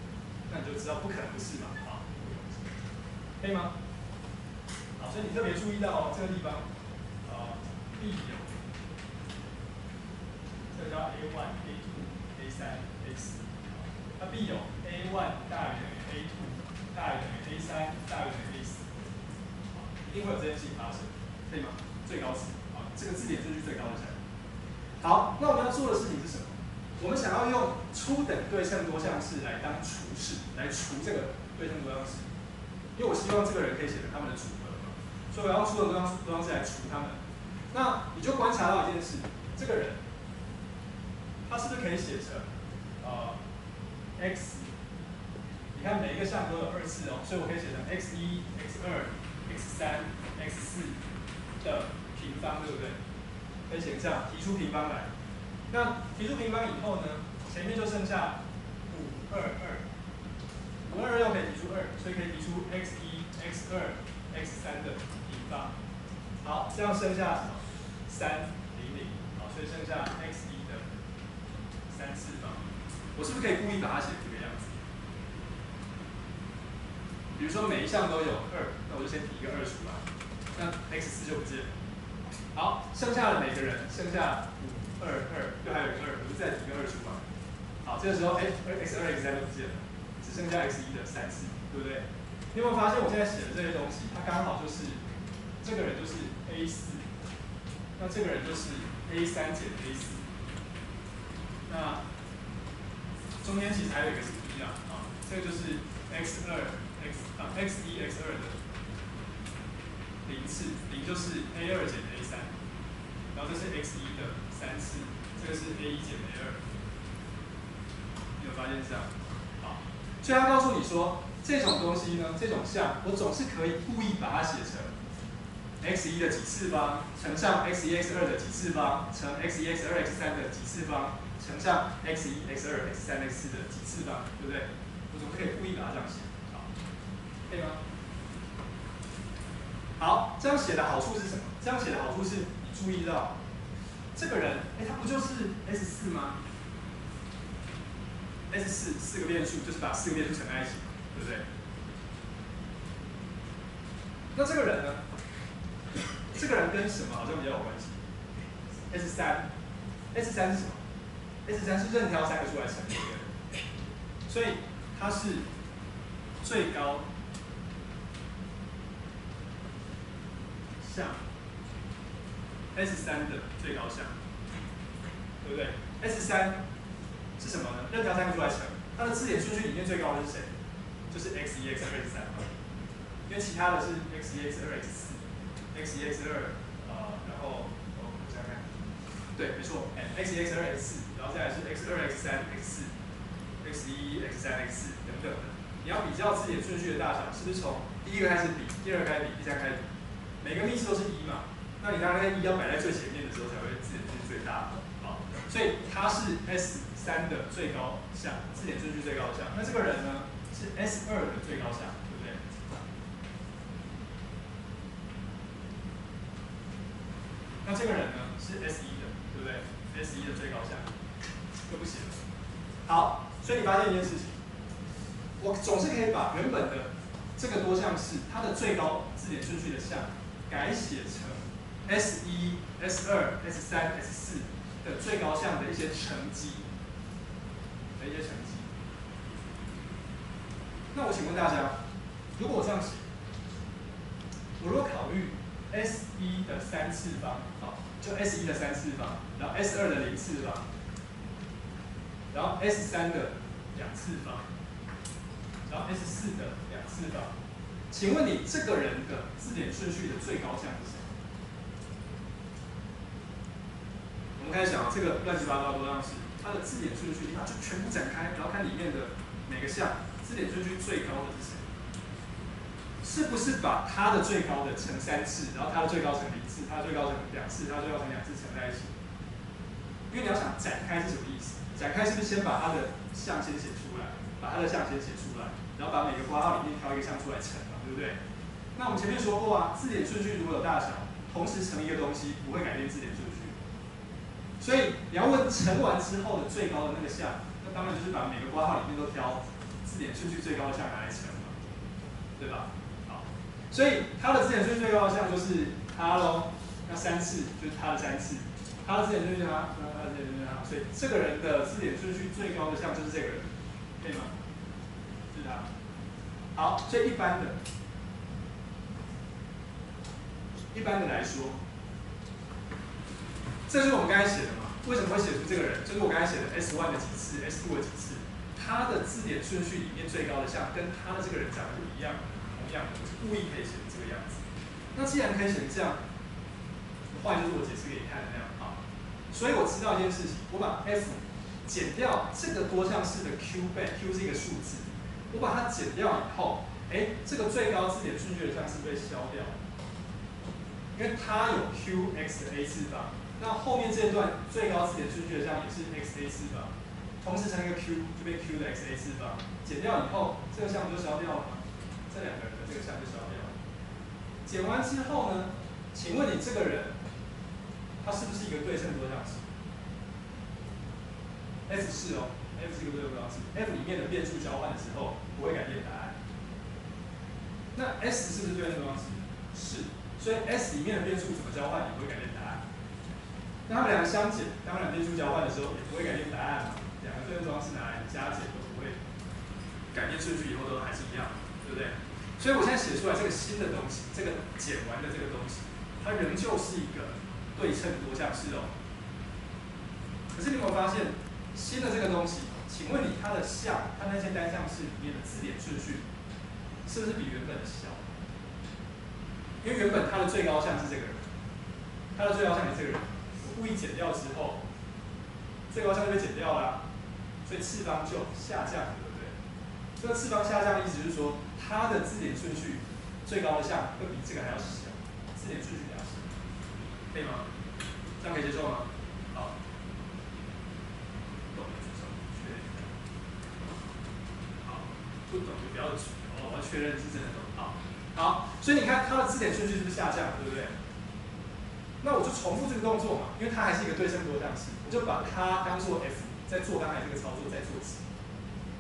那你就知道不可能不是嘛，啊，可以吗？好，所以你特别注意到这个地方，必有。这叫 A1、A2、A3、A4， 它必有 A1 大于等于 A2 大于等于 A3 大于等于 A4， 一定会有这件事情发生，可以吗？最高值，啊，这个字典顺序最高的项。好，那我们要做的事情是什么？我们想要用初等对称多项式来当除式，来除这个对称多项式，因为我希望这个人可以写成他们的组合嘛，所以我要用初等多项式来除他们。那你就观察到一件事，这个人。它是不是可以写成x？ 你看每一个项都有2次哦，所以我可以写成 x1、x2、x3、x4的平方，对不对？可以写这样，提出平方来。那提出平方以后呢，前面就剩下522，522又可以提出2，所以可以提出 x1、x2、x3的平方。好，这样剩下什么？300，好，所以剩下 x1的3次方，我是不是可以故意把它写成这个样子？比如说每一项都有2，那我就先提一个2出来，那 x4就不见了。好，剩下的每个人剩下522，又还有一个2，我就再提一个2出来。好，这个时候x2、x3都不见了，只剩下x1的3次，对不对？你有没有发现我现在写的这些东西，它刚好就是这个人就是 A4， 那这个人就是 A3 减 A4。那中间其实还有一个是1啊，这个就是 x1 x2的0次，0就是 A2 减 A3， 然后这是 x1的3次，这个是 A1 减 A2， 你有发现是这样？好，所以他告诉你说，这种东西呢，这种项，我总是可以故意把它写成 x1的几次方乘上 x1、x2 的几次方乘 x1、x2、x3 的几次方。乘上 x1、x2、x3、x4的几次方，对不对？我总是可以故意把它这样写，好，可以吗？好，这样写的好处是什么？这样写的好处是你注意到，这个人，他不就是 S4 吗 ？S4 4个变数就是把4个变数乘在一起，对不对？那这个人呢？这个人跟什么好像比较有关系 ？S3 是什么？S3 是任挑3个出来乘一个，所以它是最高项 S3 的最高项，对不对 ？S3 是什么呢？任挑3个出来乘，它的字典顺序里面最高的是谁？就是 x1、x2、x3 嘛，因为其他的是 x1、x2、x4、x1、x2，然后我想想看，对，没错，x1、x2、x4。然后再来是 x2、x3、x4、x1、x3、x4等等的。你要比较字典顺序的大小，是不是从第一个开始比，第二个开始比，第三个开始比？每个幂次都是1嘛，那你当然1要摆在最前面的时候，才会字典顺序最大。好，所以它是 S3的最高项，字典顺序最高项。那这个人呢，是 S2的最高项，对不对？那这个人呢，是 S1的，对不对？S1的最高项。就不行了。好，所以你发现一件事情，我总是可以把原本的这个多项式它的最高字典顺序的项改写成 S1、S2、S3、S4的最高项的一些乘积那我请问大家，如果我这样写，我如果考虑 S1的3次方，好，就 S1的3次方，然后 S2的0次方。然后 S3的2次方，然后 S4的2次次方。请问你这个人的字典顺序的最高项是什么？我们开始想这个乱七八糟多项式，它的字典顺序，你把就全部展开，然后看里面的每个项字典顺序最高的是谁？是不是把它的最高的乘3次，然后它的最高乘0次，它的最高乘2次，它的最高乘2次乘在一起？因为你要想展开是什么意思？展开是不是先把它的项先写出来，把它的项先写出来，然后把每个括号里面挑一个项出来乘嘛，对不对？那我们前面说过啊，字典顺序如果有大小，同时乘一个东西，不会改变字典顺序。所以你要问乘完之后的最高的那个项，那当然就是把每个括号里面都挑字典顺序最高的项拿来乘嘛，对吧？好，所以它的字典顺序最高的项就是它咯，那3次就是它的3次，它的字典顺序它，它的字典顺序它，所以这个人的字典顺序最高的项就是这个人，可以吗？就是他。好，所以一般的来说，这就是我们刚才写的嘛。为什么会写出这个人？就是我刚才写的 S1 的几次 ，S2 的几次，他的字典顺序里面最高的项跟他的这个人长得不一样，同样的，我是故意可以写成这个样子。那既然可以写成这样，换就是我解释给你看的那样啊。所以我知道一件事情，我把 F 减掉这个多项式的 Q 倍 ，Q 是一个数字，我把它减掉以后，这个最高字典顺序的项是被消掉的。因为它有 Qx 的 A 次方，那后面这段最高字典顺序的项也是 x A 次方，同时乘一个 Q 就变 Q 的 x A 次方，减掉以后，这个项不就消掉了吗？这两个人的这个项就消掉了。减完之后呢，请问你这个人，他是不是一个对称多项式 ？F 是哦 ，F 是一个对称多项式 ，F 里面的变数交换的时候不会改变答案。那 S 是不是对称多项式？是。所以 S 里面的变数怎么交换也不会改变答案。那它们两个相减，当然变数交换的时候也不会改变答案嘛。两个对称方式拿来加减都不会改变顺序，以后都还是一样，对不对？所以我现在写出来这个新的东西，这个减完的这个东西，它仍旧是一个对称多项式哦。可是你有没有发现，新的这个东西，请问你它的项，它那些单项式里面的字典顺序，是不是比原本的小？因为原本它的最高项是这个人，它的最高项是这个人，我故意减掉之后，最高项就被减掉了，所以次方就下降了，对不对？这个次方下降的意思就是说，它的字典顺序最高的项会比这个还要小，字典顺序比较小，可以吗？这样可以接受吗？好，懂的举手，确认一下。好，不懂就不要举哦，我要确认是真的懂。好，所以你看它的字典顺序是不是下降了，对不对？那我就重复这个动作嘛，因为它还是一个对称多项式，我就把它当做 F， 再做刚才这个操作，再做一次。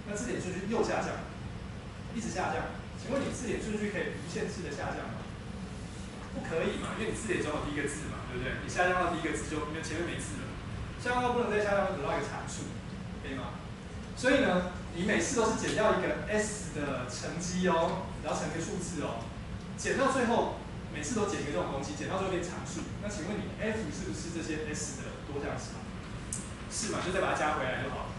那字典顺序又下降，一直下降。请问你字典顺序可以无限制的下降吗？不可以嘛，因为你字典中有第一个字嘛，对不对？你下降到第一个字就因为前面没字了，下降到不能再下降，得到一个常数，可以吗？所以呢，你每次都是减掉一个 S 的乘积哦，然后乘一个数字哦，减到最后每次都减一个这种东西，减到最后变常数。那请问你 F 是不是这些 S 的多项式？是嘛？就再把它加回来就好了，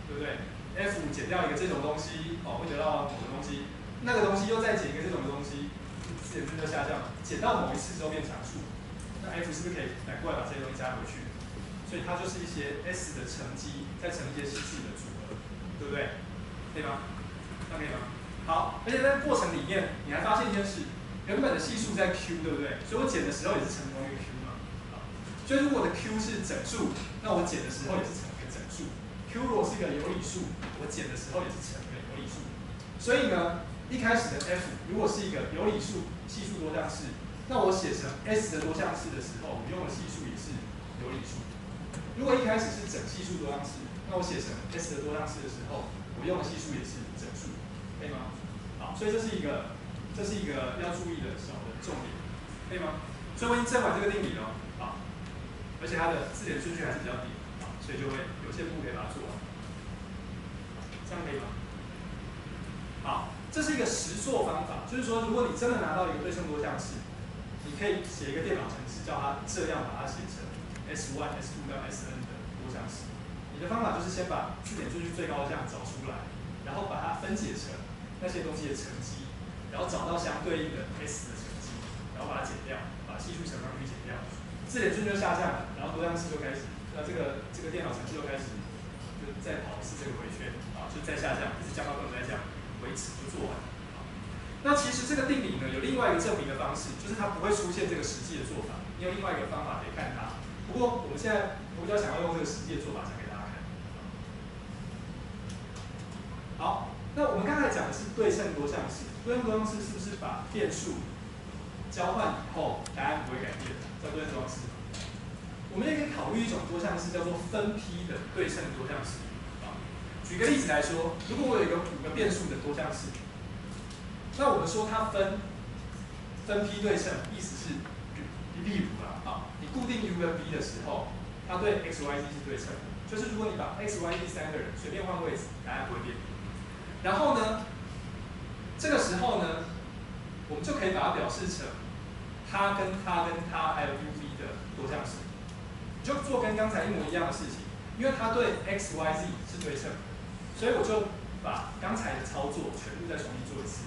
对不对 ？F 减掉一个这种东西哦，会得到某个东西，那个东西又再减一个这种的东西，字典顺序就下降了，减到某一次之后变常数。那 F 是不是可以反过来把这些东西加回去？所以它就是一些 S 的乘积，再乘一些系数的组合，对不对？可以吗？这样可以吗？好，而且在过程里面，你还发现一件事，原本的系数在 Q， 对不对？所以我减的时候也是乘同一个 Q 嘛。所以如果我的 Q 是整数，那我减的时候也是乘一个整数。Q 如果是一个有理数，我减的时候也是乘一个有理数。所以呢，一开始的 F 如果是一个有理数系数多项式，那我写成 S 的多项式的时候，我用的系数也是有理数。如果一开始是整系数多项式，那我写成 S 的多项式的时候，我用的系数也是整数，可以吗？好，所以这是一个要注意的小的重点，可以吗？所以我已经证完这个定理了，好，而且它的字典顺序还是比较低，好，所以就会有些步可以把它做完，这样可以吗？好，这是一个实作方法，就是说，如果你真的拿到一个对称多项式，你可以写一个电脑程式，叫它这样把它写成 S1、S2 到 Sn 的多项式。你的方法就是先把字典顺序最高的项找出来，然后把它分解成那些东西的乘积，然后找到相对应的 S 的成绩，然后把它减掉，把系数乘上去减掉，自点顺就下降了，然后多项式就开始，这个电脑程序就开始就再跑一次这个回圈啊，就再下降，一直降到不能再降为止就做完了。那其实这个定理呢，有另外一个证明的方式，就是它不会出现这个实际的做法。你有另外一个方法可以看它。不过我们现在比较想要用这个实际的做法讲给大家看。好，那我们刚才讲的是对称多项式，对称多项式是不是把变数交换以后，答案不会改变，叫对称多项式？我们也可以考虑一种多项式，叫做分批的对称多项式。举个例子来说，如果我有一个5个变数的多项式。那我们说它分批对称，意思是，例如啦，啊，你固定 U 跟 B 的时候，它对 X、Y、Z 是对称的。就是如果你把 X、Y、Z 3个人随便换位置，答案不会变。然后呢，这个时候呢，我们就可以把它表示成它跟它还有 UV 的多项式，就做跟刚才一模一样的事情，因为它对 X、Y、Z 是对称的，所以我就把刚才的操作全部再重新做一次。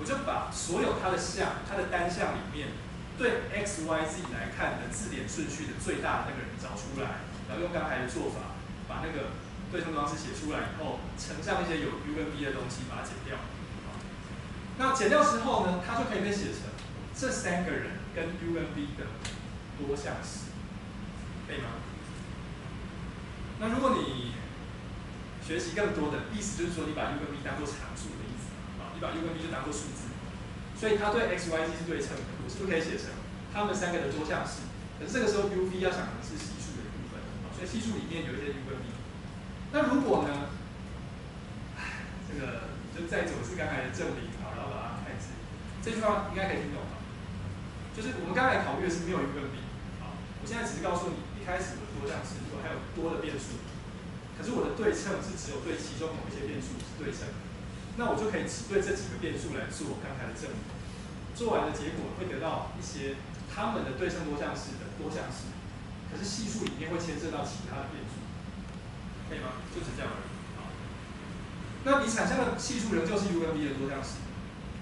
我就把所有它的项、它的单项里面对 x、y、z 来看的字典顺序的最大的那个人找出来，然后用刚才的做法把那个对称方式写出来以后，乘上一些有 u 跟 b 的东西，把它减掉。那减掉之后呢，它就可以被写成这3个人跟 u 跟 b 的多项式，可以吗？那如果你学习更多的意思，就是说你把 u 跟 b 当做常数的意思。你把 u 跟 b 就当做数字，所以它对 x、y、z 是对称的，我是不是可以写成它们3个的多项式？可是这个时候 u v 要想的是系数的一部分，所以系数里面有一些 u 跟 b。那如果呢，这个就再走一次刚才的证明，好，然后把它看一次，这句话应该可以听懂吧？就是我们刚才考虑的是没有 u 跟 b， 好，我现在只是告诉你一开始我的多项式，如果还有多的变数，可是我的对称是只有对其中某一些变数是对称的。那我就可以只对这几个变数来做刚才的证明，做完的结果会得到一些它们的对称多项式的多项式，可是系数里面会牵涉到其他的变数，可以吗？就只这样而已。好，那你产生的系数仍旧是 u 跟 v 的多项式。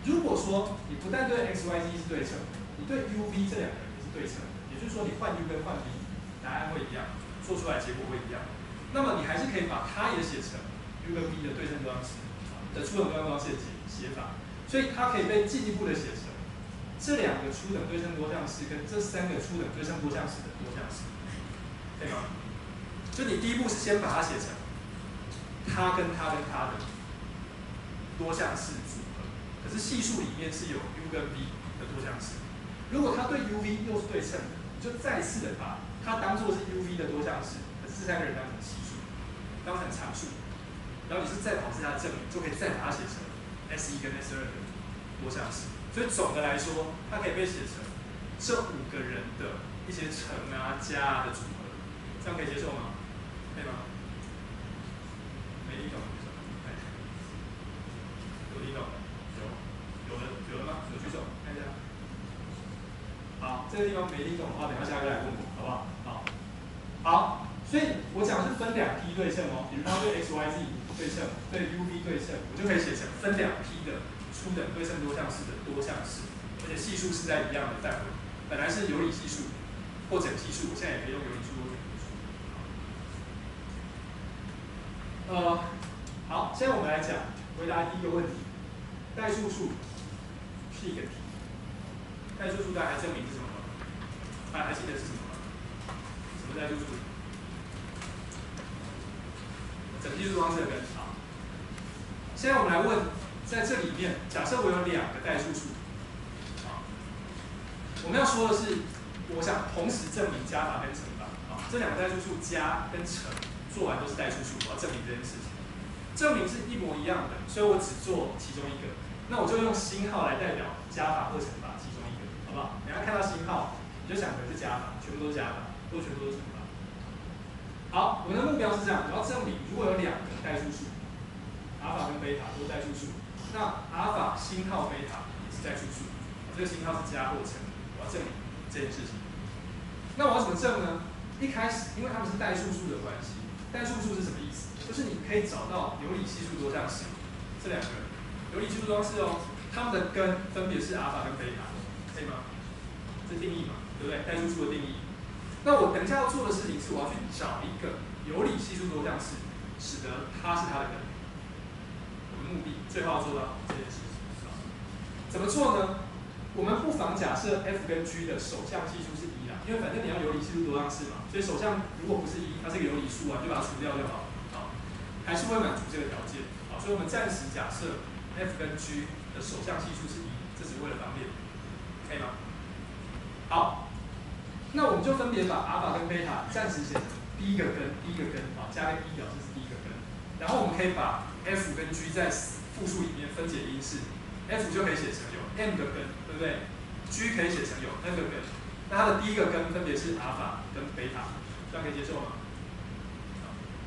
如果说你不但对 x、y、z 是对称，你对 u、v 这2个人也是对称的，也就是说你换 u 跟换 v， 答案会一样，做出来结果会一样。那么你还是可以把它也写成 u 跟 v 的对称多项式的初等对称多项式的写法，所以它可以被进一步的写成这2个初等对称多项式跟这3个初等对称多项式的多项式，可以吗？就你第一步是先把它写成它跟它的多项式组合，可是系数里面是有 u 跟 v 的多项式。如果它对 uv 又是对称的，你就再次的把它当做是 uv 的多项式，可是这3个人当成系数，当成常数。然后你是再跑这下证明，就可以再把它写成 S1 跟 S2的多项式。所以总的来说，它可以被写成这5个人的一些乘啊、加啊的组合，这样可以接受吗？可以吗？没听懂？有听懂的？有了吗？有举手，看一下。好，这个地方没听懂的话，等一下下个来问我，好不好？好，所以我讲的是分2批对称哦，比如它对 x、y、z 对称，对 u、v 对称，我就可以写成分2批的初等对称多项式的多项式，而且系数是在一样的范围。本来是有理系数或整系数，我现在也可以用有理数或整系数。好，现在我们来讲回答第一个问题，代数数是一个题。代数数大家还证明是什么吗？还记得是什么吗？什么代数数？整系数方式的根。好，现在我们来问，在这里面，假设我有2个代数数，好，我们要说的是，我想同时证明加法跟乘法，啊，这2个代数数加跟乘做完都是代数数，我要证明这件事情，证明是一模一样的，所以我只做其中一个，那我就用星号来代表加法或乘法其中一个，好不好？等一下看到星号，你就想可能是加法，全部都是加法，或全部都是乘法。好，我们的目标是这样，我要证明如果有2个代数数，阿尔法跟贝塔都是代数数，那阿尔法星号贝塔也是代数数，这个星号是加或乘，我要证明这件事情。那我要怎么证呢？一开始，因为它们是代数数的关系，代数数是什么意思？就是你可以找到有理系数多项式，这2个有理系数多项式哦，它们的根分别是阿尔法跟贝塔，可以吗？这定义嘛，对不对？代数数的定义。那我等一下要做的事情是，我要去找一个有理系数多项式，使得它是它的根。我的目的最后要做到这件事情。怎么做呢？我们不妨假设 f 跟 g 的首项系数是1啦，因为反正你要有理系数多项式嘛，所以首项如果不是1，它是一个有理数啊，就把它除掉就好。好，还是会满足这个条件。好，所以我们暂时假设 f 跟 g 的首项系数是1，这只是为了方便，可以吗？好，那我们就分别把阿尔法跟贝塔暂时写成第一个根，啊，加个1表示是第一个根。然后我们可以把 f 跟 g 在复数里面分解因式 ，f 就可以写成有 m 个根，对不对 ？g 可以写成有 n 个根。那它的第一个根分别是阿尔法跟贝塔，这样可以接受吗？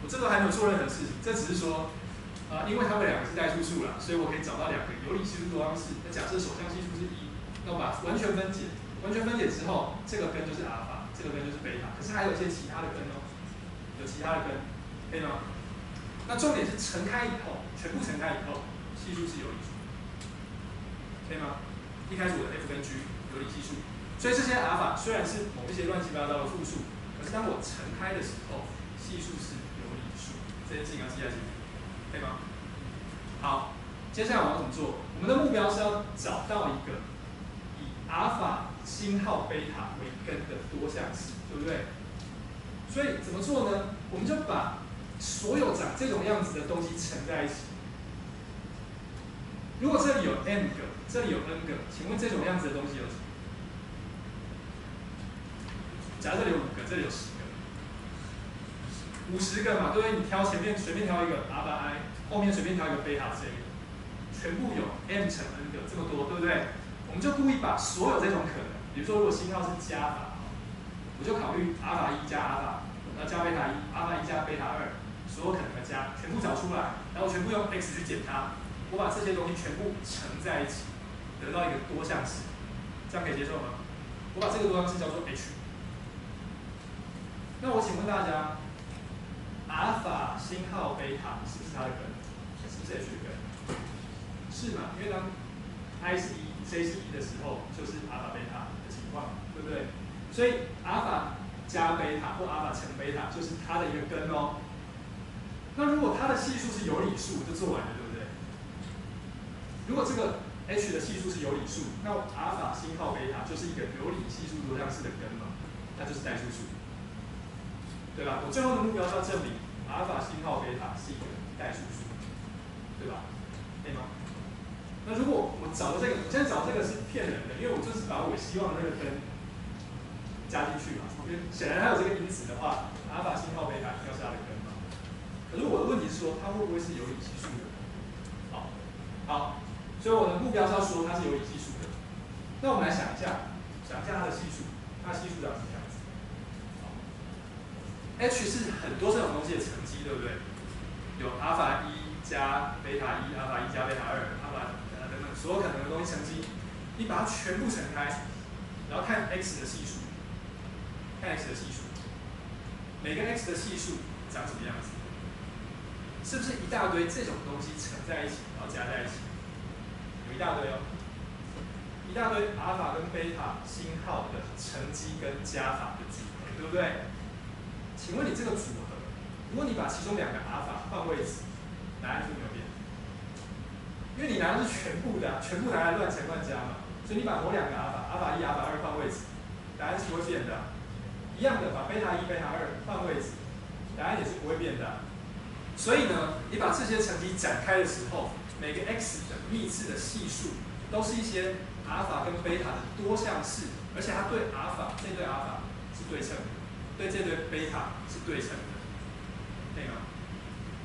我这个还没有做任何事情，这只是说，因为它们两个是代数数啦，所以我可以找到两个有理系数多项式。那假设首项系数是1，那我把完全分解，之后，这个根就是阿尔法，这个根就是贝塔。可是还有一些其他的根哦，有其他的根，可以吗？那重点是乘开以后，全部乘开以后，系数是有理数，可以吗？一开始我的 f 跟 g 有理系数，所以这些阿尔法虽然是某一些乱七八糟的复数，可是当我乘开的时候，系数是有理数，这件事情要记在心里，可以吗？好，接下来我要怎么做？我们的目标是要找到一个以阿尔法星号贝塔为根的多项式，对不对？所以怎么做呢？我们就把所有长这种样子的东西乘在一起。如果这里有 m 个，这里有 n 个，请问这种样子的东西有几个？假设这里有5个，这里有10个，50个嘛，对不对？你挑前面随便挑一个 α i， 后面随便挑一个贝塔 j， 全部有 m 乘 n 个这么多，对不对？我们就故意把所有这种可能，比如说如果星号是加法，我就考虑阿尔法1加阿尔法，加贝塔1，阿尔法1加贝塔2，所有可能的加全部找出来，然后全部用 x 去减它，我把这些东西全部乘在一起，得到一个多项式，这样可以接受吗？我把这个多项式叫做 h。那我请问大家，阿尔法星号贝塔是不是它的根？是不是 h 的根？是嘛？因为当 i 是1，j 是1的时候，就是阿尔法贝塔的情况，对不对？所以阿尔法加贝塔或阿尔法乘贝塔就是它的一个根哦。那如果它的系数是有理数，就做完了，对不对？如果这个 h 的系数是有理数，那阿尔法星号贝塔就是一个有理系数多项式的根嘛，它就是代数数，对吧？我最后的目标是要证明阿尔法星号贝塔是一个代数数，对吧？可以吗？那如果我找的这个，我现在找这个是骗人的，因为我就是把我希望的那个根加进去嘛。因为显然它有这个因子的话，阿尔法星号贝塔应该是它的根嘛。可是我的问题是说，它会不会是有理系数的？好，所以我的目标是要说它是有理系数的。那我们来想一下它的系数，它的系数长什么样子？h 是很多这种东西的乘积，对不对？有阿尔法1加贝塔1，阿尔法1加贝塔2，阿尔法等等所有可能的东西乘积，你把它全部乘开，然后看 x 的系数，每个 x 的系数长什么样子？是不是一大堆这种东西乘在一起，然后加在一起？有一大堆哦，一大堆阿尔法跟贝塔星号的乘积跟加法的组合，对不对？请问你这个组合，如果你把其中2个阿尔法换位置，答案就没有变，因为你拿的是全部的，全部拿来乱乘乱加嘛，所以你把某2个阿尔法，阿尔法1、阿尔法2换位置，答案是不会变的。一样的，把贝塔1、贝塔2换位置，答案也是不会变的。所以呢，你把这些乘积展开的时候，每个 x 的幂次的系数都是一些阿尔法跟贝塔的多项式，而且它对阿尔法这对阿尔法是对称的，对这对贝塔是对称的，可以吗？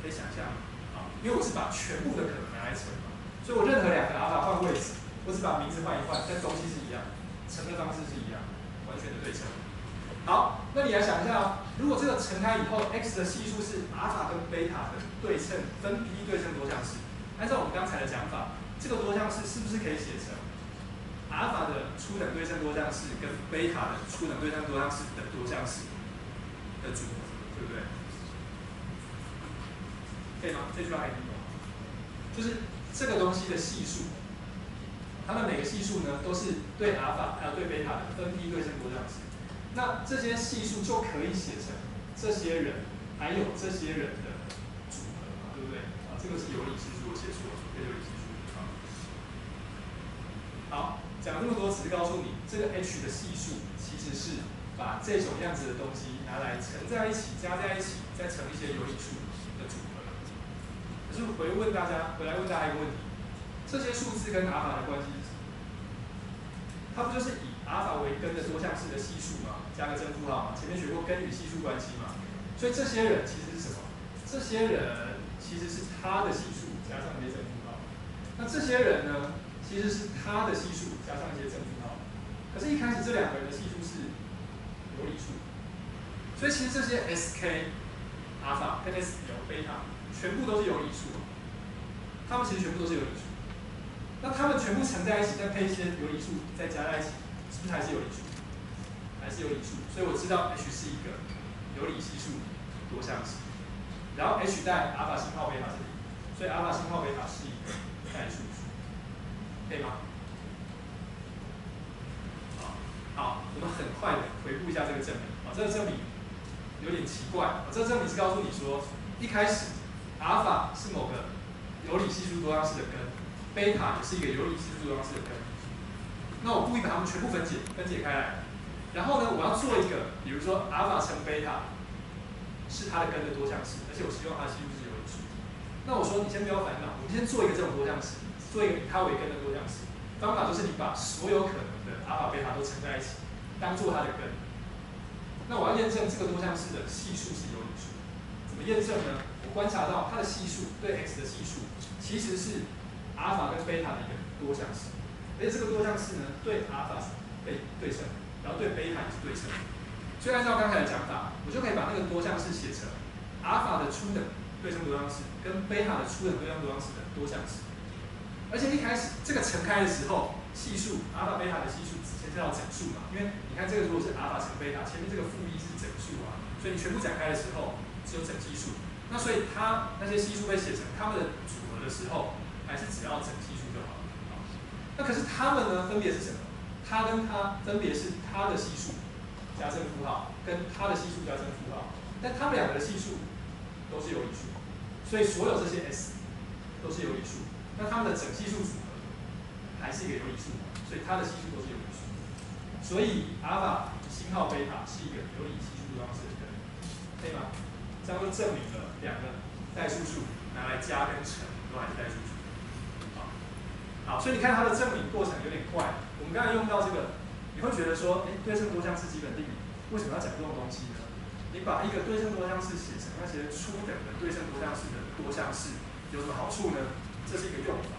可以想象啊，因为我是把全部的可能拿来乘嘛，所以我任何2个阿尔法换位置，我只把名字换一换，但东西是一样，乘的方式是一样，完全的对称。好，那你来想一下哦，如果这个乘开以后 ，x 的系数是阿尔法跟贝塔的对称分批对称多项式，按照我们刚才的讲法，这个多项式是不是可以写成阿尔法的初等对称多项式跟贝塔的初等对称多项式的多项式的组合，对不对？可以吗？这句话还听懂吗？就是这个东西的系数它们每个系数呢都是对阿尔法还有对贝塔的分批对称多项式。那这些系数就可以写成这些人还有这些人的组合嘛，对不对？啊，这个是有理系数，我写错了，有理系数。好，讲了这么多，只是告诉你，这个 h 的系数其实是把这种样子的东西拿来乘在一起、加在一起，再乘一些有理数的组合。可是回来问大家一个问题：这些数字跟阿尔法的关系是什么？它不就是以阿尔法为根的多项式的系数嘛，加个正负号嘛？前面学过根与系数关系嘛？所以这些人其实是什么？这些人其实是它的系数加上一些正负号。那这些人呢？其实是它的系数加上一些正负号，可是，一开始这两个人的系数是有理数，所以其实这些 sk、阿尔法跟 s 有贝塔全部都是有理数，它们其实全部都是有理数。那它们全部乘在一起，再配一些有理数，再加在一起，是不是还是有理数？还是有理数，所以我知道 h 是一个有理系数多项式，然后 h 带阿尔法星号贝塔是零，所以阿尔法星号贝塔是一个代数。可以吗？好，我们很快的回顾一下这个证明。这个证明有点奇怪。这个证明是告诉你说，一开始阿尔法是某个有理系数多项式的根，贝塔也是一个有理系数多项式的根。那我故意把它们全部分解开来，然后呢，我要做一个，比如说阿尔法乘贝塔是它的根的多项式，而且我希望它的系数是有理数。那我说你先不要烦恼，我们先做一个这种多项式。做一个以它为根的多项式，方法就是你把所有可能的阿尔法、贝塔都乘在一起，当做它的根。那我要验证这个多项式的系数是有理数，怎么验证呢？我观察到它的系数对 x 的系数其实是阿尔法跟贝塔的一个多项式，而且这个多项式呢对阿尔法是对称，然后对贝塔也是对称。所以按照刚才的讲法，我就可以把那个多项式写成阿尔法的初等对称多项式跟贝塔的初等对称多项式的多项式。而且一开始这个乘开的时候，系数阿尔法、贝塔的系数先叫整数嘛，因为你看这个如果是阿尔法乘贝塔，前面这个负一是整数啊，所以你全部展开的时候只有整基数。那所以它那些系数被写成它们的组合的时候，还是只要整基数就好了。那可是它们呢，分别是什么？它跟它分别是它的系数加正负号，跟它的系数加正负号，但它们两个的系数都是有理数，所以所有这些 s 都是有理数。那它们的整系数组合还是一个有理数，所以它的系数都是有理数。所以阿尔法星号贝塔是一个有理系数多项式的根，可以吗？这样就证明了两个代数数拿来加跟乘都还是代数数。好，所以你看它的证明过程有点怪。我们刚才用到这个，你会觉得说，对称多项式基本定理为什么要讲这种东西呢？你把一个对称多项式写成那些初等的对称多项式的多项式，有什么好处呢？这是一个用法，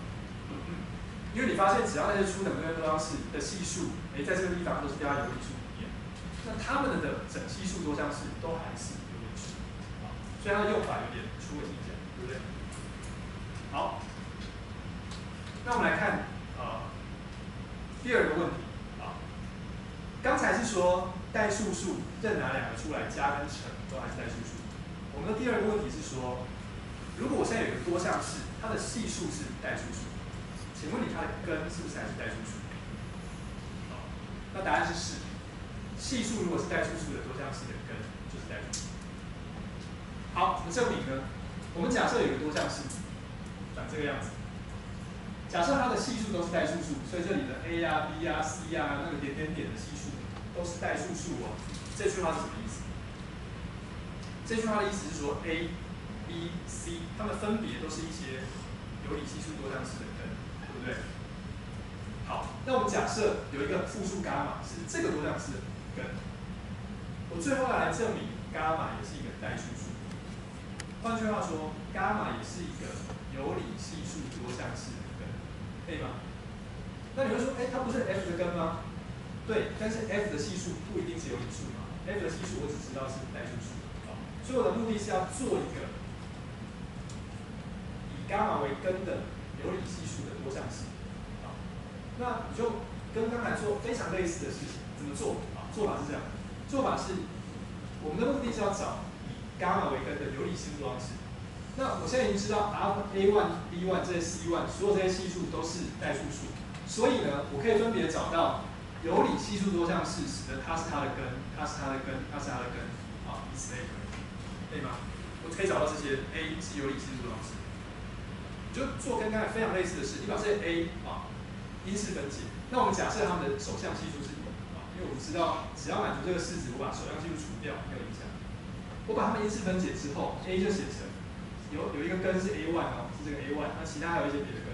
因为你发现只要那些初等对称多项式的系数，在这个地方都是掉在有理数里面，那它们的整系数多项式都还是有理数，所以它的用法有点出问题讲，对不对？好，那我们来看第二个问题啊，刚才是说代数数任拿两个出来加跟乘都还是代数数，我们的第二个问题是说，如果我现在有一个多项式，它的系数是代数数，请问你它的根是不是还是代数数？那答案是是。系数如果是代数数的多项式的根，就是代数数。好，怎么证明呢？我们假设有一个多项式，长这个样子。假设它的系数都是代数数，所以这里的 a 啊、b 啊、c 啊，那个点点点的系数都是代数数哦。这句话是什么意思？这句话的意思是说 a、b、c 它们分别都是一些有理系数多项式的根，对不对？好，那我们假设有一个复数伽马是这个多项式的根，我最后要来证明伽马也是一个代数数。换句话说，伽马也是一个有理系数多项式的根，可以吗？那你会说，它不是 f 的根吗？对，但是 f 的系数不一定是有理数嘛 ，f 的系数我只知道是代数数。所以我的目的是要做一个以伽马为根的有理系数的多项式。那你就跟刚才做非常类似的事情，怎么做？做法是这样，做法是我们的目的是要找以伽马为根的有理系数多项式。那我现在已经知道 a1、b1 这些 c1 所有这些系数都是代数数，所以呢，我可以分别找到有理系数多项式，使得它是它的根，它是它的根，它是它的根，啊，以此类推，可以吗？我可以找到这些 A 是有理系数多项式，就做跟刚才非常类似的事，你把这些 A 啊因式分解。那我们假设它们的首项系数是1啊，因为我们知道只要满足这个式子，我把首项系数除掉没有影响。我把它们因式分解之后 ，A 就写成有一个根是 A1 哦，是这个 A1，那其他还有一些别的根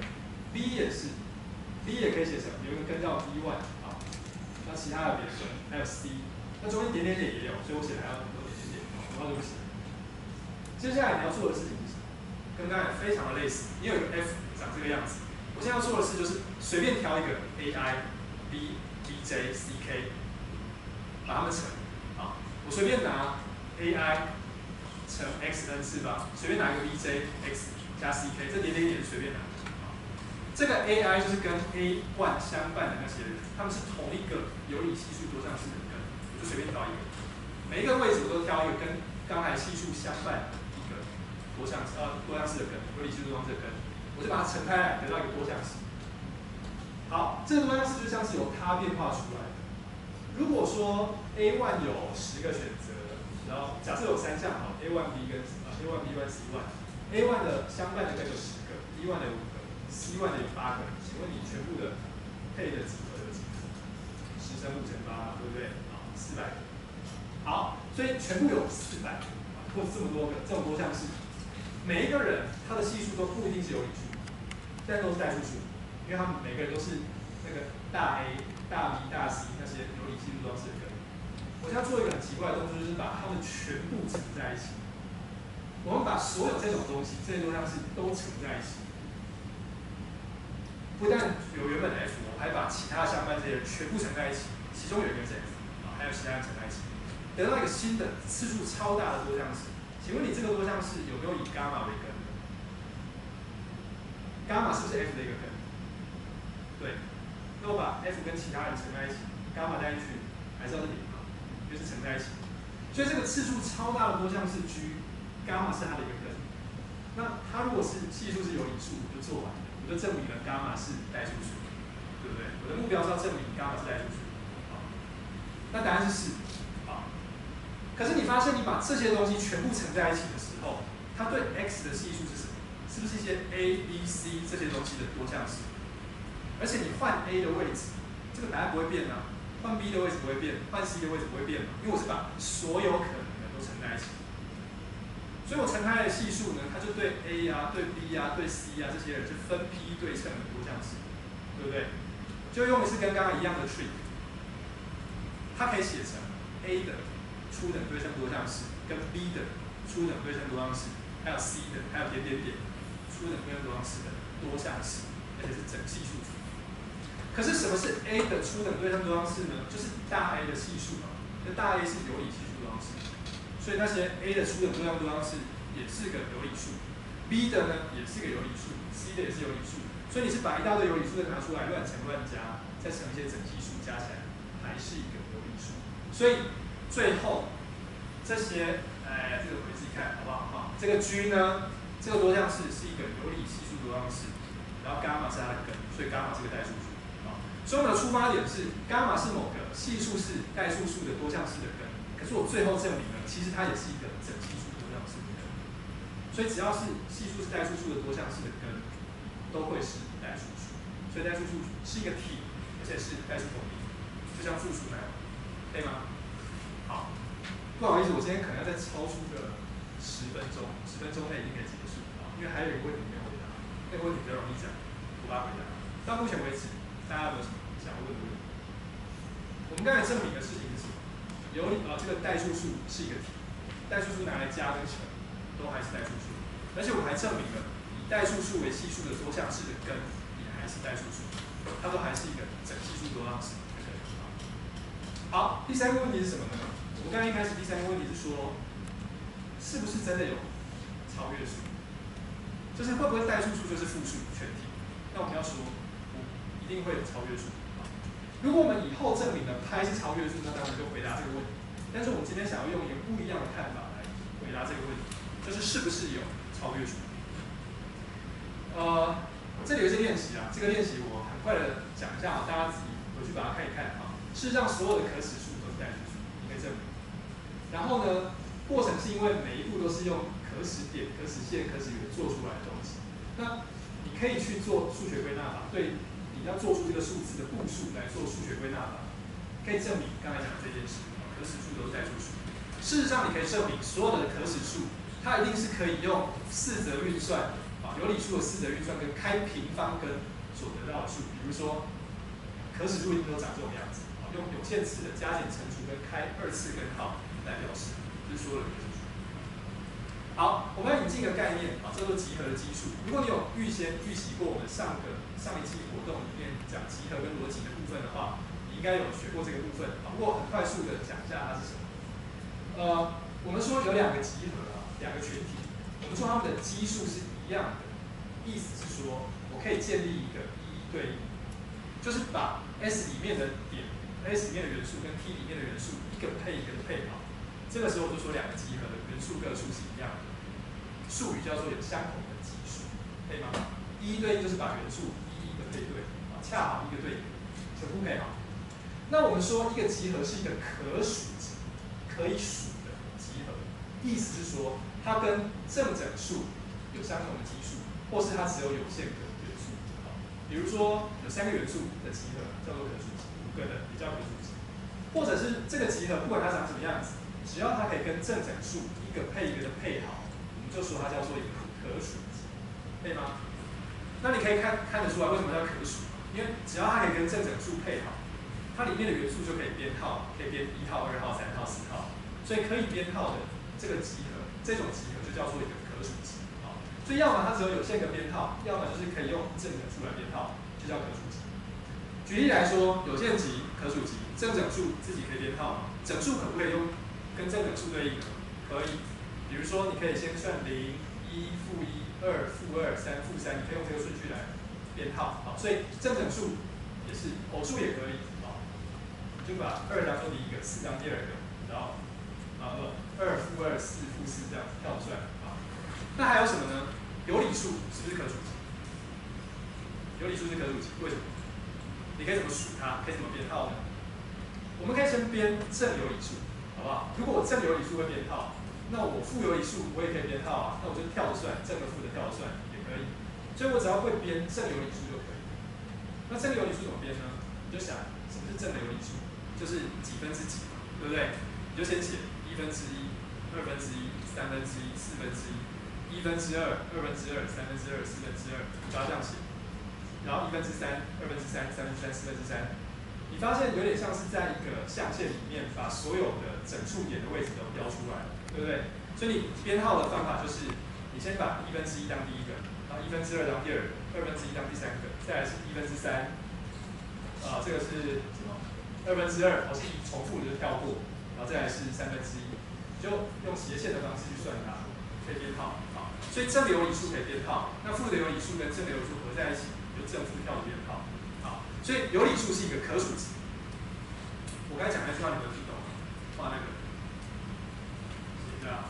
，B 也是。B 也可以写成有一个根叫 B1 啊，那其他的别的根还有 C， 那中间点点点也有，所以我写的还有很多点点点，然后就不行。接下来你要做的事情是什么？跟刚才非常的类似，你有一个 F 长这个样子，我现在要做的事就是随便挑一个 AI、B、BJ、CK， 把它们乘啊，我随便拿 AI 乘 xn 次方，随便拿一个 BJ x 加 CK， 这点点点随便拿。这个 AI 就是跟 A1 相伴的那些人，他们是同一个有理系数多项式的根，我就随便挑一个，每一个位置我都挑一个跟刚才系数相伴一个多项式的根，有理系数多项式的根，我就把它乘开来得到一个多项式。好，这个多项式就像是由它变化出来的。如果说 A1 有10个选择，然后假设有3项好 ，A1B 跟A1B 跟 C1，A1 的相伴的根有10个 ，B1 的有5个。C1 的有8个，请问你全部的配的几何有几个？10乘5乘8，对不对？啊，400个。好，所以全部有400个，或者这么多个，这种多项式，每一个人他的系数都不一定是有理数，但都是代数数，因为他们每个人都是那个大 A、大 B、大 C 那些有理系数多项式的根。我现在做一个很奇怪的动作，就是把它们全部乘在一起。我们把所有这种东西，这些多项式都乘在一起。不但有原本的 F， 我还把其他相伴这些人全部乘在一起，其中有一个是 F， 啊，还有其他人乘在一起，得到一个新的次数超大的多项式。请问你这个多项式有没有以伽马为根？伽马是不是 F 的一个根？对，那我把 F 跟其他人乘在一起，伽马加进去还是要是0嘛，因为是乘在一起。所以这个次数超大的多项式 G， 伽马是它的一个根。那它如果是系数是有理数，我就做完了。我就证明了伽马是代数数，对不对？我的目标是要证明伽马是代数数，好，那答案是是，好。可是你发现你把这些东西全部乘在一起的时候，它对 x 的系数是什么？是不是一些 A、B、C 这些东西的多项式？而且你换 A 的位置，这个答案不会变啊；换 B 的位置不会变，换 C 的位置不会变嘛，因为我是把所有可能的都乘在一起。所以我乘开的系数呢，它就对 A 啊、对 B 啊、对 C 啊这些人是分批对称的多项式，对不对？就用的是跟刚刚一样的 trick， 它可以写成 A 的初等对称多项式，跟 B 的初等对称多项式，还有 C 的，还有点点点初等对称多项式的多项式，而且是整系数组。可是什么是 A 的初等对称多项式呢？就是大 A 的系数嘛，那大 A 是有理系数多项式。所以那些 A 的初等多项多项式也是个有理数 ，B 的呢也是个有理数 ，C 的也是有理数。所以你是把一大堆有理数的拿出来乱乘乱加，再乘一些整系数加起来，还是一个有理数。所以最后这些，这个回自己看好不好？好，这个 G 呢，这个多项式是一个有理系数多项式，然后伽马是它的根，所以伽马是个代数数。好，所以我们的出发点是伽马是某个系数是代数数的多项式的根。可是我最后证明了，其实它也是一个整系数多项式的根，所以只要是系数是代数数的多项式的根，都会是代数数。所以代数数是一个体，而且是代数统一，就像复数那样，可以吗？好，不好意思，我今天可能要再超出个10分钟，10分钟内一定可以结束啊，因为还有一个问题没有回答，那个问题比较容易讲，我把它回答。到目前为止，大家有没有什么想问的问题？我们刚才证明的事情是什么？有这个代数数是一个体，代数数拿来加跟乘都还是代数数，而且我们还证明了以代数数为系数的多项式的根也还是代数数，它都还是一个整系数多项式。好，第三个问题是什么呢？我们刚才一开始第三个问题是说，是不是真的有超越数？就是会不会代数数就是复数全体？那我们要说，一定会有超越数。如果我们以后证明了派是超越数，那当然就回答这个问题。但是我们今天想要用一个不一样的看法来回答这个问题，就是是不是有超越数？这里有一些练习啊，这个练习我很快的讲一下啊，大家自己回去把它看一看啊。事实上，所有的可使数都是代数数，你可以证明。然后呢，过程是因为每一步都是用可使点、可使线、可使圆做出来的东西。那你可以去做数学归纳法，对你要做出这个数字的步数来做数学归纳法，可以证明刚才讲的这件事，可使数都是代数数。事实上，你可以证明所有的可使数，它一定是可以用四则运算啊，有理数的四则运算跟开平方根所得到的数。比如说，可使数一定都长这种样子啊，用有限词的加减乘除跟开二次根号来表示，这是所有的可使数。好，我们要引进一个概念啊，叫做集合的基数。如果你有预先预习过我们上一期活动里面讲集合跟逻辑的部分的话，你应该有学过这个部分啊。不过很快速的讲一下它是什么。我们说有两个集合啊，两个群体，我们说它们的基数是一样的，意思是说我可以建立一个一对一，就是把 S 里面的点、S 里面的元素跟 T 里面的元素一个配一个的配好。这个时候我就说两个集合的元素个数是一样的，术语叫做有相同的基数，可以吗？一对一就是把元素一一的配对啊，恰好一个对一个，全部配好。那我们说一个集合是一个可数集，可以数的集合，意思是说它跟正整数有相同的基数，或是它只有有限个元素。比如说有3个元素的集合叫做可数集，5个的也叫可数集，或者是这个集合不管它长什么样子，只要它可以跟正整数一个配一个的配好，我们就说它叫做一个可数集，可以吗？那你可以看得出来为什么叫可数，因为只要它可以跟正整数配好，它里面的元素就可以编号，可以编1号、2号、3号、4号，所以可以编号的这个集合，这种集合就叫做一个可数集。所以要么它只有有限个编号，要么就是可以用正整数来编号，就叫可数集。举例来说，有限集、可数集，正整数自己可以编号吗？整数可不可以用跟正整数对应呢？可以。比如说，你可以先算0、1、-1、2、-2、3、-3，你可以用这个顺序来编号。好，所以正整数也是，偶数也可以。好，就把2当做第一个，4当第二个，然后2、-2、-2、4、-4这样跳算。那还有什么呢？有理数是不是可数集？有理数是可数集，为什么？你可以怎么数它？可以怎么编号呢？我们可以先编正有理数，好不好？如果我正有理数会编号，那我负有理数我也可以编号啊，那我就跳着算，正的负的跳着算也可以。所以我只要会编正有理数就可以。那正有理数怎么编呢？你就想什么是正的有理数？就是几分之几嘛，对不对？你就先写1/1、2/1、3/1、4/1。1/2、2/2、3/2、4/2，你就要这样写。然后1/3、2/3、3/3、4/3，你发现有点像是在一个象限里面把所有的整数点的位置都标出来，对不对？所以你编号的方法就是，你先把1/1当第一个，然后1/2当第二个，2/1当第三个，再来是1/3，这个是什么？2/2，是重复的就跳过，然后再来是1/3，就用斜线的方式去算它，可以编号。所以正的有理数可以编号，那负的有理数跟正的有理数合在一起，就正负跳的编号。好，所以有理数是一个可数集。我刚才讲那句话你们有听懂吗？画那个，写一下。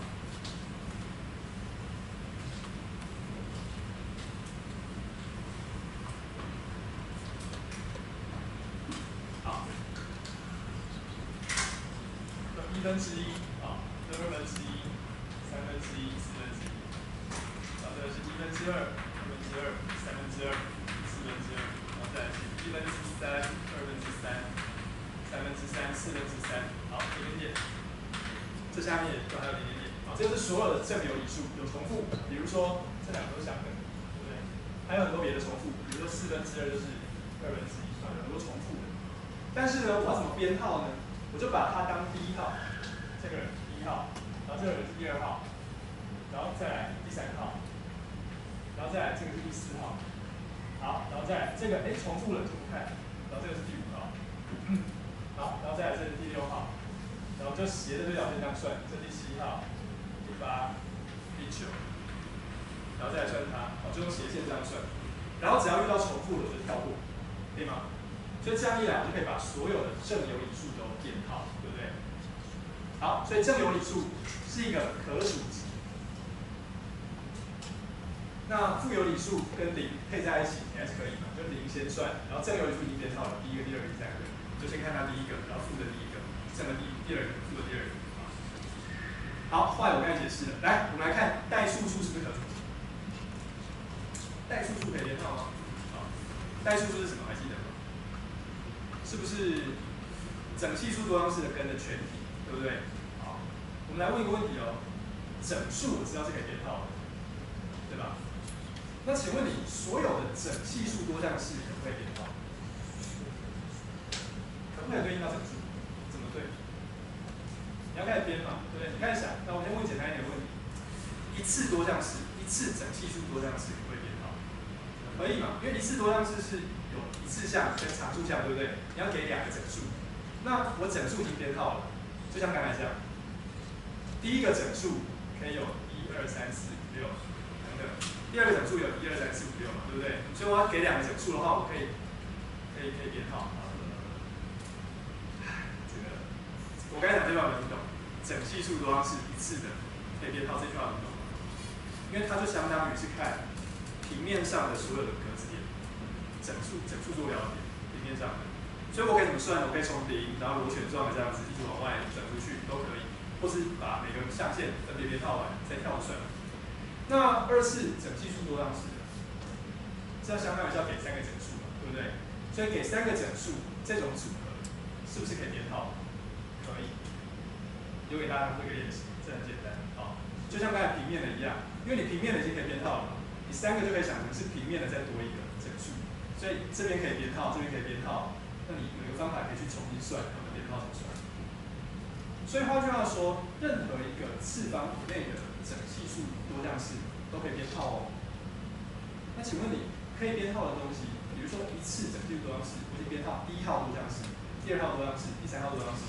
好，1/1，好，2/1、3/1、4/1。这个是1/2、2/2、3/2、4/2，然后再来是1/3、2/3、3/3、4/3。好，点点点。这下面都还有点点点。好，这就是所有的正有理数有重复，比如说这两个都是相等，对不对？还有很多别的重复，比如说4/2就是1/2，很多重复的。但是呢，我要怎么编号呢？我就把它当第1号，这个人1号，然后这个人是第2号，然后再来第3号。然后再来这个是第4号，好，然后再来这个重复了，怎么看？然后这个是第5号，好，然后再来这是第6号，然后就斜的对角线这样算，这第7号、第8、第9，然后再来算它，就用斜线这样算，然后只要遇到重复的我就跳过，可以吗？所以这样一来，我就可以把所有的正有理数都编号，对不对？好，所以正有理数是一个可数集。那负有理数跟零配在一起，你还是可以嘛？就零先算，然后正有理数已经编号了，第一个、第二个、第三个，就先看它第一个，然后负的第一个，正的第二个，负的第二个。好，后来我刚才解释了，来，我们来看代数数是不是可除？代数数可以编号吗？好，代数数是什么？还记得吗？是不是整系数多项式的根的全体，对不对？好，我们来问一个问题哦，整数我知道是可以编号的，对吧？那请问你所有的整系数多项式可不可以编号？可不可以对应到整数？怎么对？你要开始编嘛，对不对？你开始想，那我先问简单一点的问题：一次多项式，一次整系数多项式可不可以编号？可以嘛？因为一次多项式是有一次项跟常数项，对不对？你要给两个整数，那我整数已经编号了，就像刚才这样，第一个整数可以有1、2、3、4、5、6等等，第二个整数有1、2、3、4、5、6嘛，对不对？所以我要给两个整数的话，我可以编号。这个我刚才讲这句话有没有听懂？整系数多项式一次的可以编号，这句话听懂吗？因为它就相当于是看平面上的所有的格子点，整数做了解，平面上的。所以我可以怎么算？我可以从0，然后螺旋状的这样子一直往外转出去都可以，或是把每个象限分别编号完再跳算。那2次整系数多项式的，这样相当于是要给3个整数嘛，对不对？所以给3个整数这种组合，是不是可以编号？可以。留给大家做一个练习，这很简单。好，就像刚才平面的一样，因为你平面的已经可以编号了嘛，你3个就可以想成是平面的再多一个整数，所以这边可以编号，这边可以编号，那你有一个方法可以去重新算它们编号怎么算。所以换句话说，任何一个次方以内的整系数多项式都可以编号哦。那请问你可以编号的东西，比如说一次整系数多项式，我可以编号1号多项式、2号多项式、第3号多项式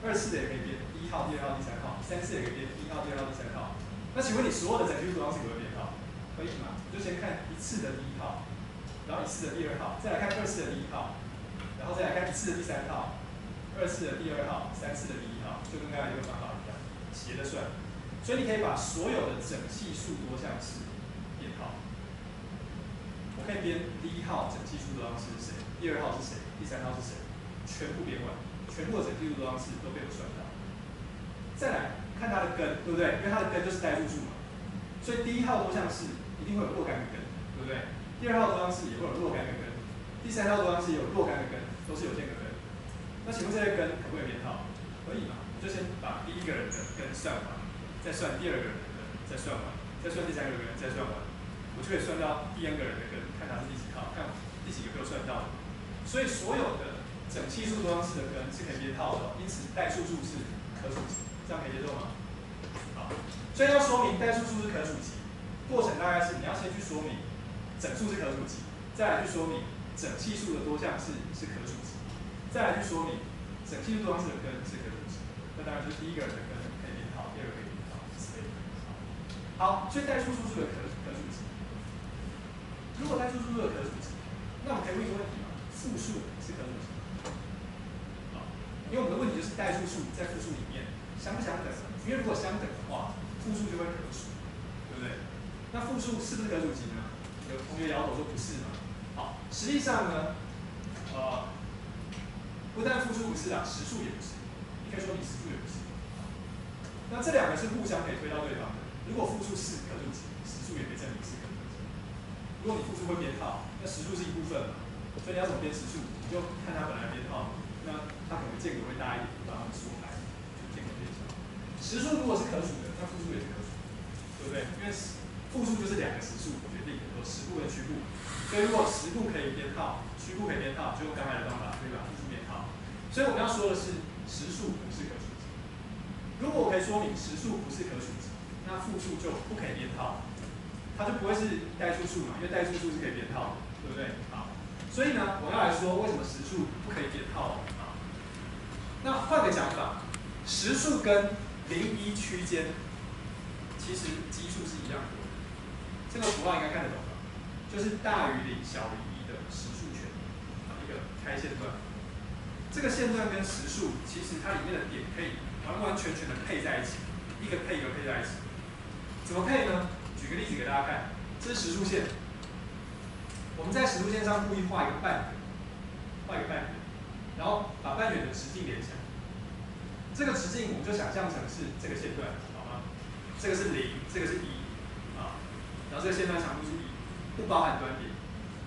，2次的也可以编1号、2号、第3号，3次也可以编1号、2号、第3号。那请问你所有的整系数多项式可不可以编号？可以吗？就先看一次的第1号，然后一次的第2号，再来看2次的第1号，然后再来看一次的第3号，2次的第2号，3次的第1号，就跟刚才这个方法一样，斜着算。所以你可以把所有的整系数多项式编号。我可以编第1号整系数多项式是谁，第2号是谁，第3号是谁，全部编完，全部的整系数多项式都被我算到。再来看它的根，对不对？因为它的根就是代数数嘛，所以第1号多项式一定会有若干个根，对不对？第2号多项式也会有若干个根，第3号多项式也有若干个根，都是有限个根。那请问这些根可不可以编号？可以嘛？就先把第一个人的根算完，再算第2个人的根，再算完，再算第3个人的根，再算完，我就可以算到第N个人的根，看他是第几号，看第几个被我算到的。所以所有的整系数多项式的根是可以编号的，因此代数数是可数集，这样可以接受吗？好，所以要说明代数数是可数集，过程大概是你要先去说明整数是可数集，再来去说明整系数的多项式是可数集，再来去说明整系数多项式的根是可数集。那当然就是第一个人的根可以编号，第二个可以编号，之类的。好，所以代数数是可数集。如果代数数是可数集，那我们可以问一个问题嘛？复数是可数集？好，因为我们的问题就是代数数在复数里面相不相等？因为如果相等的话，复数就会可数，对不对？那复数是不是可数集呢？有同学摇头说不是嘛？好，实际上呢，不但复数不是啊，实数也不是。你可以说你实数也不是。那这两个是互相可以推到对方的。如果复数是可数集，实数也可以证明是可数集。如果你复数会编号，那实数是一部分嘛，所以你要怎么编实数，你就看它本来编号，那它可能间隔会大一点，把它们缩开，就间隔变小。实数如果是可数的，那复数也是可数，对不对？因为复数就是两个实数决定的，有实部跟虚部。所以如果实部可以编号，虚部可以编号，就用刚才的方法可以把复数编号。所以我们要说的是，实数不是可数集。如果我可以说明实数不是可数集，那复数就不可以编号，它就不会是代数数嘛，因为代数数是可以编号的，对不对？好，所以呢，我要来说为什么实数不可以编号啊？那换个讲法，实数跟0、1区间，其实基数是一样的。这个符号应该看得懂吧？就是大于0小于1的实数圈，一个开线段。这个线段跟实数，其实它里面的点可以完完全全的配在一起，一个配一个配在一起。怎么配呢？举个例子给大家看，这这是实数线。我们在实数线上故意画一个半圆，然后把半圆的直径连起来。这个直径我们就想象成是这个线段，好吗？这个是0，这个是1，啊，然后这个线段长度是1，不包含端点。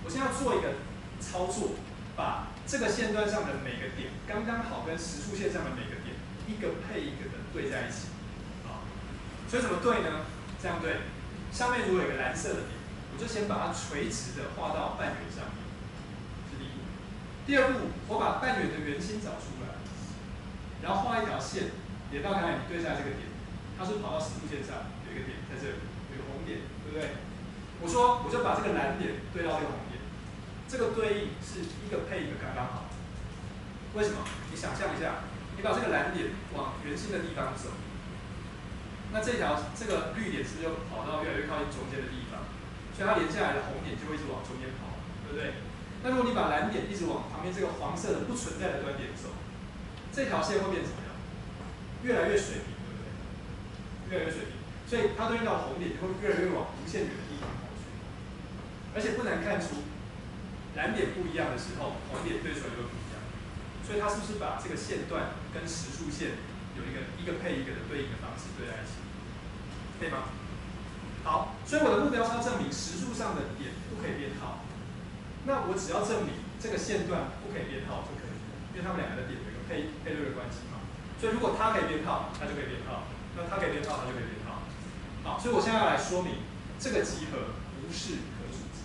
我现在要做一个操作，把这个线段上的每个点刚刚好跟实数线上的每个点一个配一个的对在一起，啊，所以怎么对呢？这样对，上面如果有一个蓝色的点，我就先把它垂直的画到半圆上面，是第一步。第二步，我把半圆的圆心找出来，然后画一条线连到刚才你对下这个点，它是跑到实数线上有一个点在这里，有个红点，对不对？我说我就把这个蓝点对到这个红点，这个对应是一个配一个刚刚好。为什么？你想象一下，你把这个蓝点往圆心的地方走，那这个绿点是不是就跑到越来越靠近中间的地方？所以它连下来的红点就会一直往中间跑，对不对？那如果你把蓝点一直往旁边这个黄色的不存在的端点走，这条线会变怎么样？越来越水平，对不对？越来越水平，所以它对应到红点就会越来越往无限远的地方跑去。而且不难看出，蓝点不一样的时候，红点对出来就会不一样。所以它是不是把这个线段跟实数线有一个配一个的对应的方式对在一起？对吗？好，所以我的目标是要证明实数上的点不可以编号。那我只要证明这个线段不可以编号就可以了，因为它们两个的点有一个配对的关系嘛。所以如果它可以编号，它就可以编号；那它可以编号，它就可以编号。好，所以我现在要来说明这个集合不是可数集，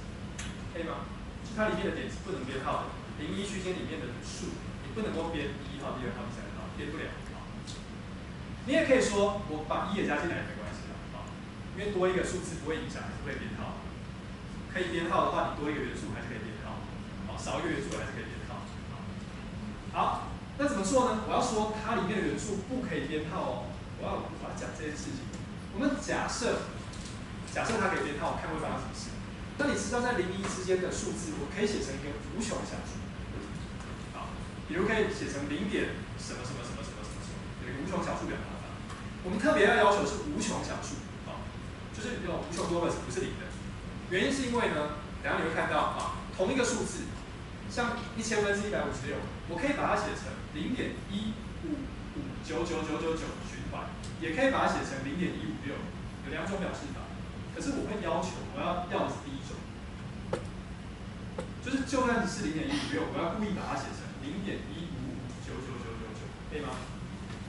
可以吗？就它里面的点是不能编号的，01区间里面的数，你不能够编第1号、第2号、第3号，编不了。你也可以说，我把1也加进来也没关系啊，因为多一个数字不会影响还是会编号。可以编号的话，你多一个元素还是可以编号，好，少一个元素还是可以编号。好，那怎么做呢？我要说它里面的元素不可以编号哦，我要讲这件事情。我们假设它可以编号，看会发生什么事。那你知道在0、1之间的数字，我可以写成一个无穷小数，好，比如可以写成0点什么什么什么什么什么什么，有一个无穷小数表达法。我们特别要求是无穷小数，好，就是这种无穷多个不是0的。原因是因为呢，等下你会看到啊，同一个数字，像1000分之156，我可以把它写成0.155999999循环，也可以把它写成0.156，有2种表示法。可是我会要求，我要的是第一种，就是就算是0.156，我要故意把它写成0.155999999，可以吗？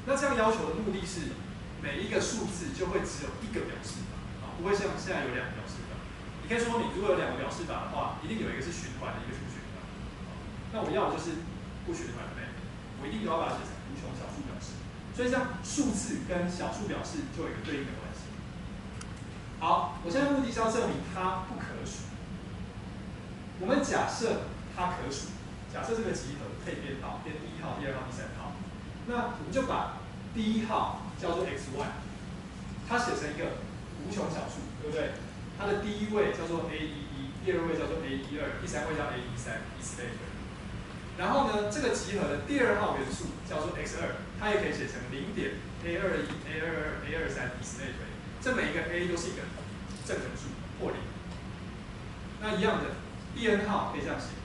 那这样要求的目的是，每一个数字就会只有一个表示法，啊，不会像现在有2个表示法。你可以说，你如果有2个表示法的话，一定有一个是循环的，一个是不循环。那我要的就是不循环的，我一定都要把它写成无穷小数表示。所以这样数字跟小数表示就有一个对应的关系。好，我现在目的是要证明它不可数。我们假设它可数，假设这个集合可以编号，编第1号、第2号、第3号，那我们就把第1号叫做 x1， 它写成一个无穷小数，对不对？它的第1位叫做 A11， 第2位叫做 A12， 第3位叫 A13， 以此类推。然后呢，这个集合的第2号元素叫做 x2， 它也可以写成0.A21、A22、A23， 以此类推。这每一个 A 都是一个正整数或0。那一样的，第 n 号可以这样写。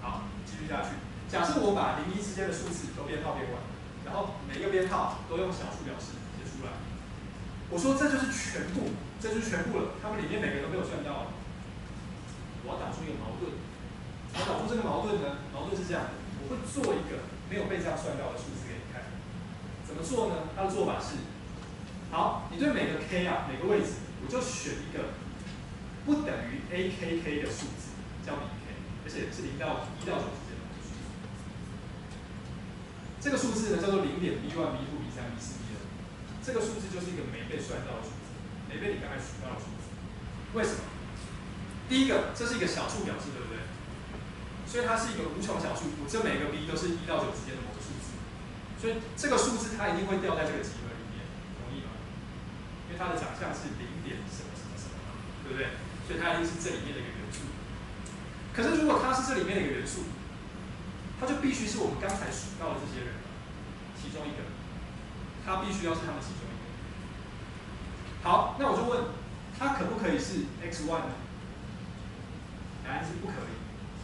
好，继续下去。假设我把0、1之间的数字都编号编完，然后每一个编号都用小数表示写出来。我说这就是全部，这就是全部了。它们里面每个都没有算到。我要导出一个矛盾。我导出这个矛盾呢？矛盾是这样的，我会做一个没有被这样算到的数字给你看。怎么做呢？它的做法是：好，你对每个 k 啊，每个位置，我就选一个不等于 akk 的数字，叫 bk， 而且是1到9之间的数字。这个数字呢叫做0.B1、B2、B3、B4、B2。这个数字就是一个没被算到的数字，没被你刚才数到的数字。为什么？第一个，这是一个小数表示，对不对？所以它是一个无穷小数，我这每个 b 都是1到9之间的某个数字，所以这个数字它一定会掉在这个集合里面，同意吗？因为它的长相是0点什么什么什么嘛，对不对？所以它一定是这里面的一个元素。可是如果它是这里面的一个元素，它就必须是我们刚才数到的这些人其中一个，它必须要是他们其中一个。好，那我就问，它可不可以是 x1 呢？答案是不可以。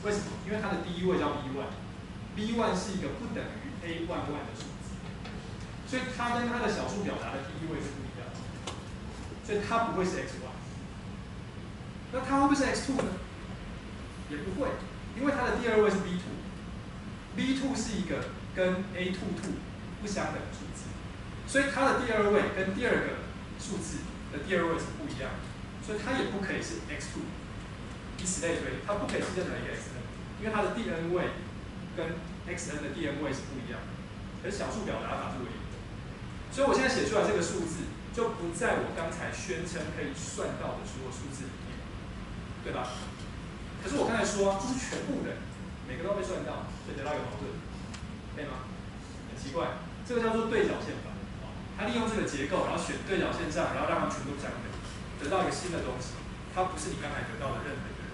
为什么？因为它的第一位叫 b1，b1 是一个不等于 a11 的数字，所以它跟它的小数表达的第一位是不一样的，所以它不会是 x1。那它会不会是 x2 呢？也不会，因为它的第二位是 b2，b2 是一个跟 a22 不相等的数字，所以它的第二位跟第二个数字的第二位是不一样的，所以它也不可以是 x2， 以此类推，它不可以是任何一个 xn， 因为它的第 n 位跟 xn 的第 n 位是不一样的，而小数表达法是唯一的，所以我现在写出来这个数字就不在我刚才宣称可以算到的所有数字里面，对吧？可是我刚才说这是全部的，每个都被算到，所以得到一个矛盾，可以吗？很奇怪，这个叫做对角线法。它利用这个结构，然后选对角线上，然后让它们全部相等，得到一个新的东西。它不是你刚才得到的任何一个人。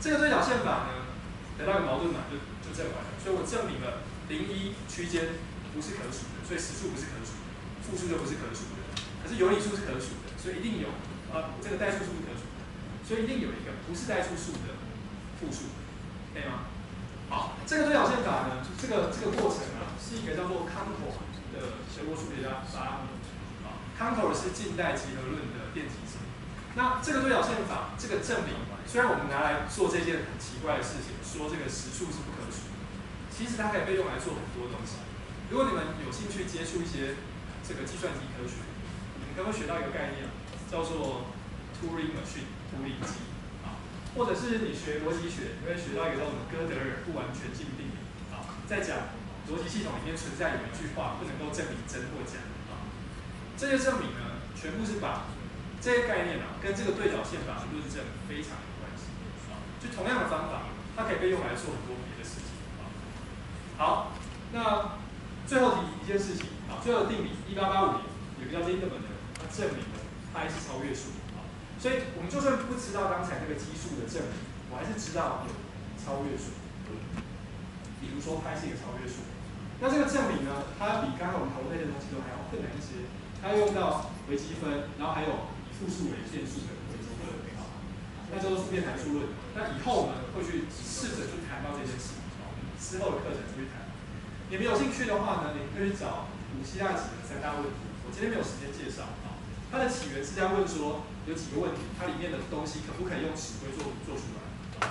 这个对角线法呢，得到一个矛盾嘛，就证完了。所以我证明了0、1区间不是可数的，所以实数不是可数的，复数就不是可数的。可是有理数是可数的，所以一定有这个代数是不可数的，所以一定有一个不是代数数的复数，可以吗？好，这个对角线法呢，这个过程啊，是一个叫做康妥的德国数学家发明。康妥是近代集合论的奠基者。那这个对角线法，这个证明，虽然我们拿来做这件很奇怪的事情，说这个实数是不可数的，其实它可以被用来做很多东西。如果你们有兴趣接触一些这个计算机科学，你们可能会学到一个概念，叫做 Turing Machine 图灵机啊，或者是你学逻辑学，你会学到一个叫做哥德尔不完全性定理啊，在讲逻辑系统里面存在有一句话不能够证明真或假啊，这些证明呢，全部是把这些概念啊跟这个对角线法的论证非常有关系啊，就同样的方法，它可以被用来做很多别的事情啊。好，那最后提一件事情啊，最后的定理1885年有个叫 Lindemann 的，他证明了派是超越数啊，所以我们就算不知道刚才那个基数的证明，我还是知道有超越数。比如说派是一个超越数，那这个证明呢，它比刚刚我们讨论那些东西都还要困难一些，它用到微积分，然后还有以复数为变数的微积分啊，那叫做复变函数论。那以后呢，会去试着去谈到这件事，之后的课程会谈。你们有兴趣的话呢，你可以找古希腊几何3大问题，我今天没有时间介绍啊。它的起源是在问说有几个问题，它里面的东西可不可以用尺规做出来？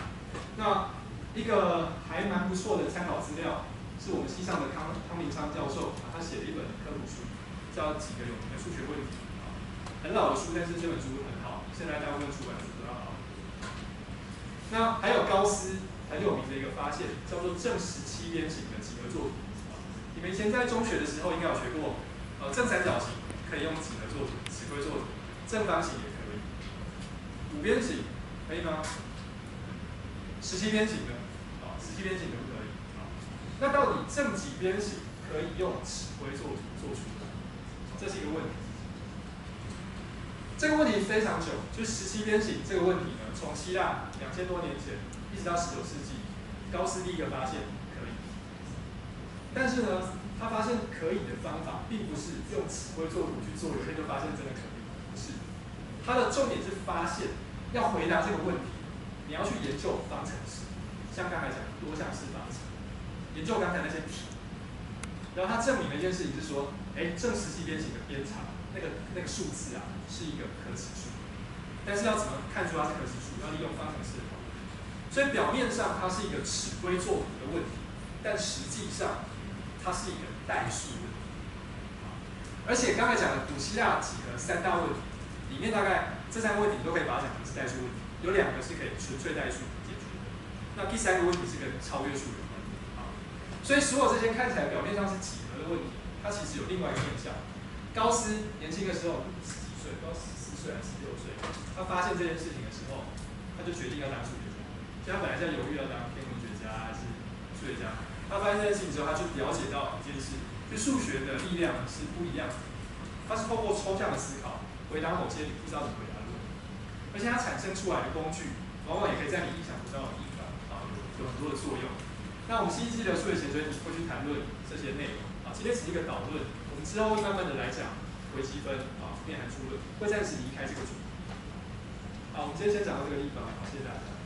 那一个还蛮不错的参考资料，是我们系上的康明昌教授他写的一本科普书，叫《几个有名的数学问题》啊，很老的书，但是这本书很好，现在大部分出版书都要好。那还有高斯很有名的一个发现，叫做正17边形的几何作图。你们以前在中学的时候应该有学过，正三角形可以用几何作图、尺规作图，正方形也可以。5边形可以吗？17边形的，17边形可不可以？那到底正几边形可以用尺规作图做出来？这是一个问题。这个问题非常久，就是17边形这个问题呢，从希腊2000多年前一直到19世纪，高斯第一个发现可以。但是呢，他发现可以的方法，并不是用尺规作图去做，有一天就发现真的可以，不是。他的重点是发现，要回答这个问题，你要去研究方程式，像刚才讲的多项式方程，研究刚才那些题。然后他证明了一件事情是说，正17边形的边长，那个数字啊，是一个可指数。但是要怎么看出它是可指数？要利用方程式的方法。所以表面上它是一个尺规作图的问题，但实际上它是一个代数问题。而且刚才讲的古希腊几何3大问题，里面大概这3个问题都可以把它讲成是代数问题，有2个是可以纯粹代数解决的。那第3个问题是跟超越数有关的啊。所以所有这些看起来表面上是几何的问题，它其实有另外一个面向。高斯年轻的时候10几岁，不知道14岁还是16岁，他发现这件事情的时候，他就决定要当数学家。所以他本来在犹豫要当天文学家还是数学家。他发现这件事情之后，他就了解到一件事，就数学的力量是不一样的。它是透过抽象的思考回答某些你不知道怎么回答的问题，而且它产生出来的工具，往往也可以在你意想不到的地方有很多的作用。那我们新一季的数学写真会去谈论这些内容啊，今天只是一个导论，我们之后会慢慢的来讲微积分啊、复变函数论，会暂时离开这个主题。好，我们今天先讲到这个地方，好，谢谢大家。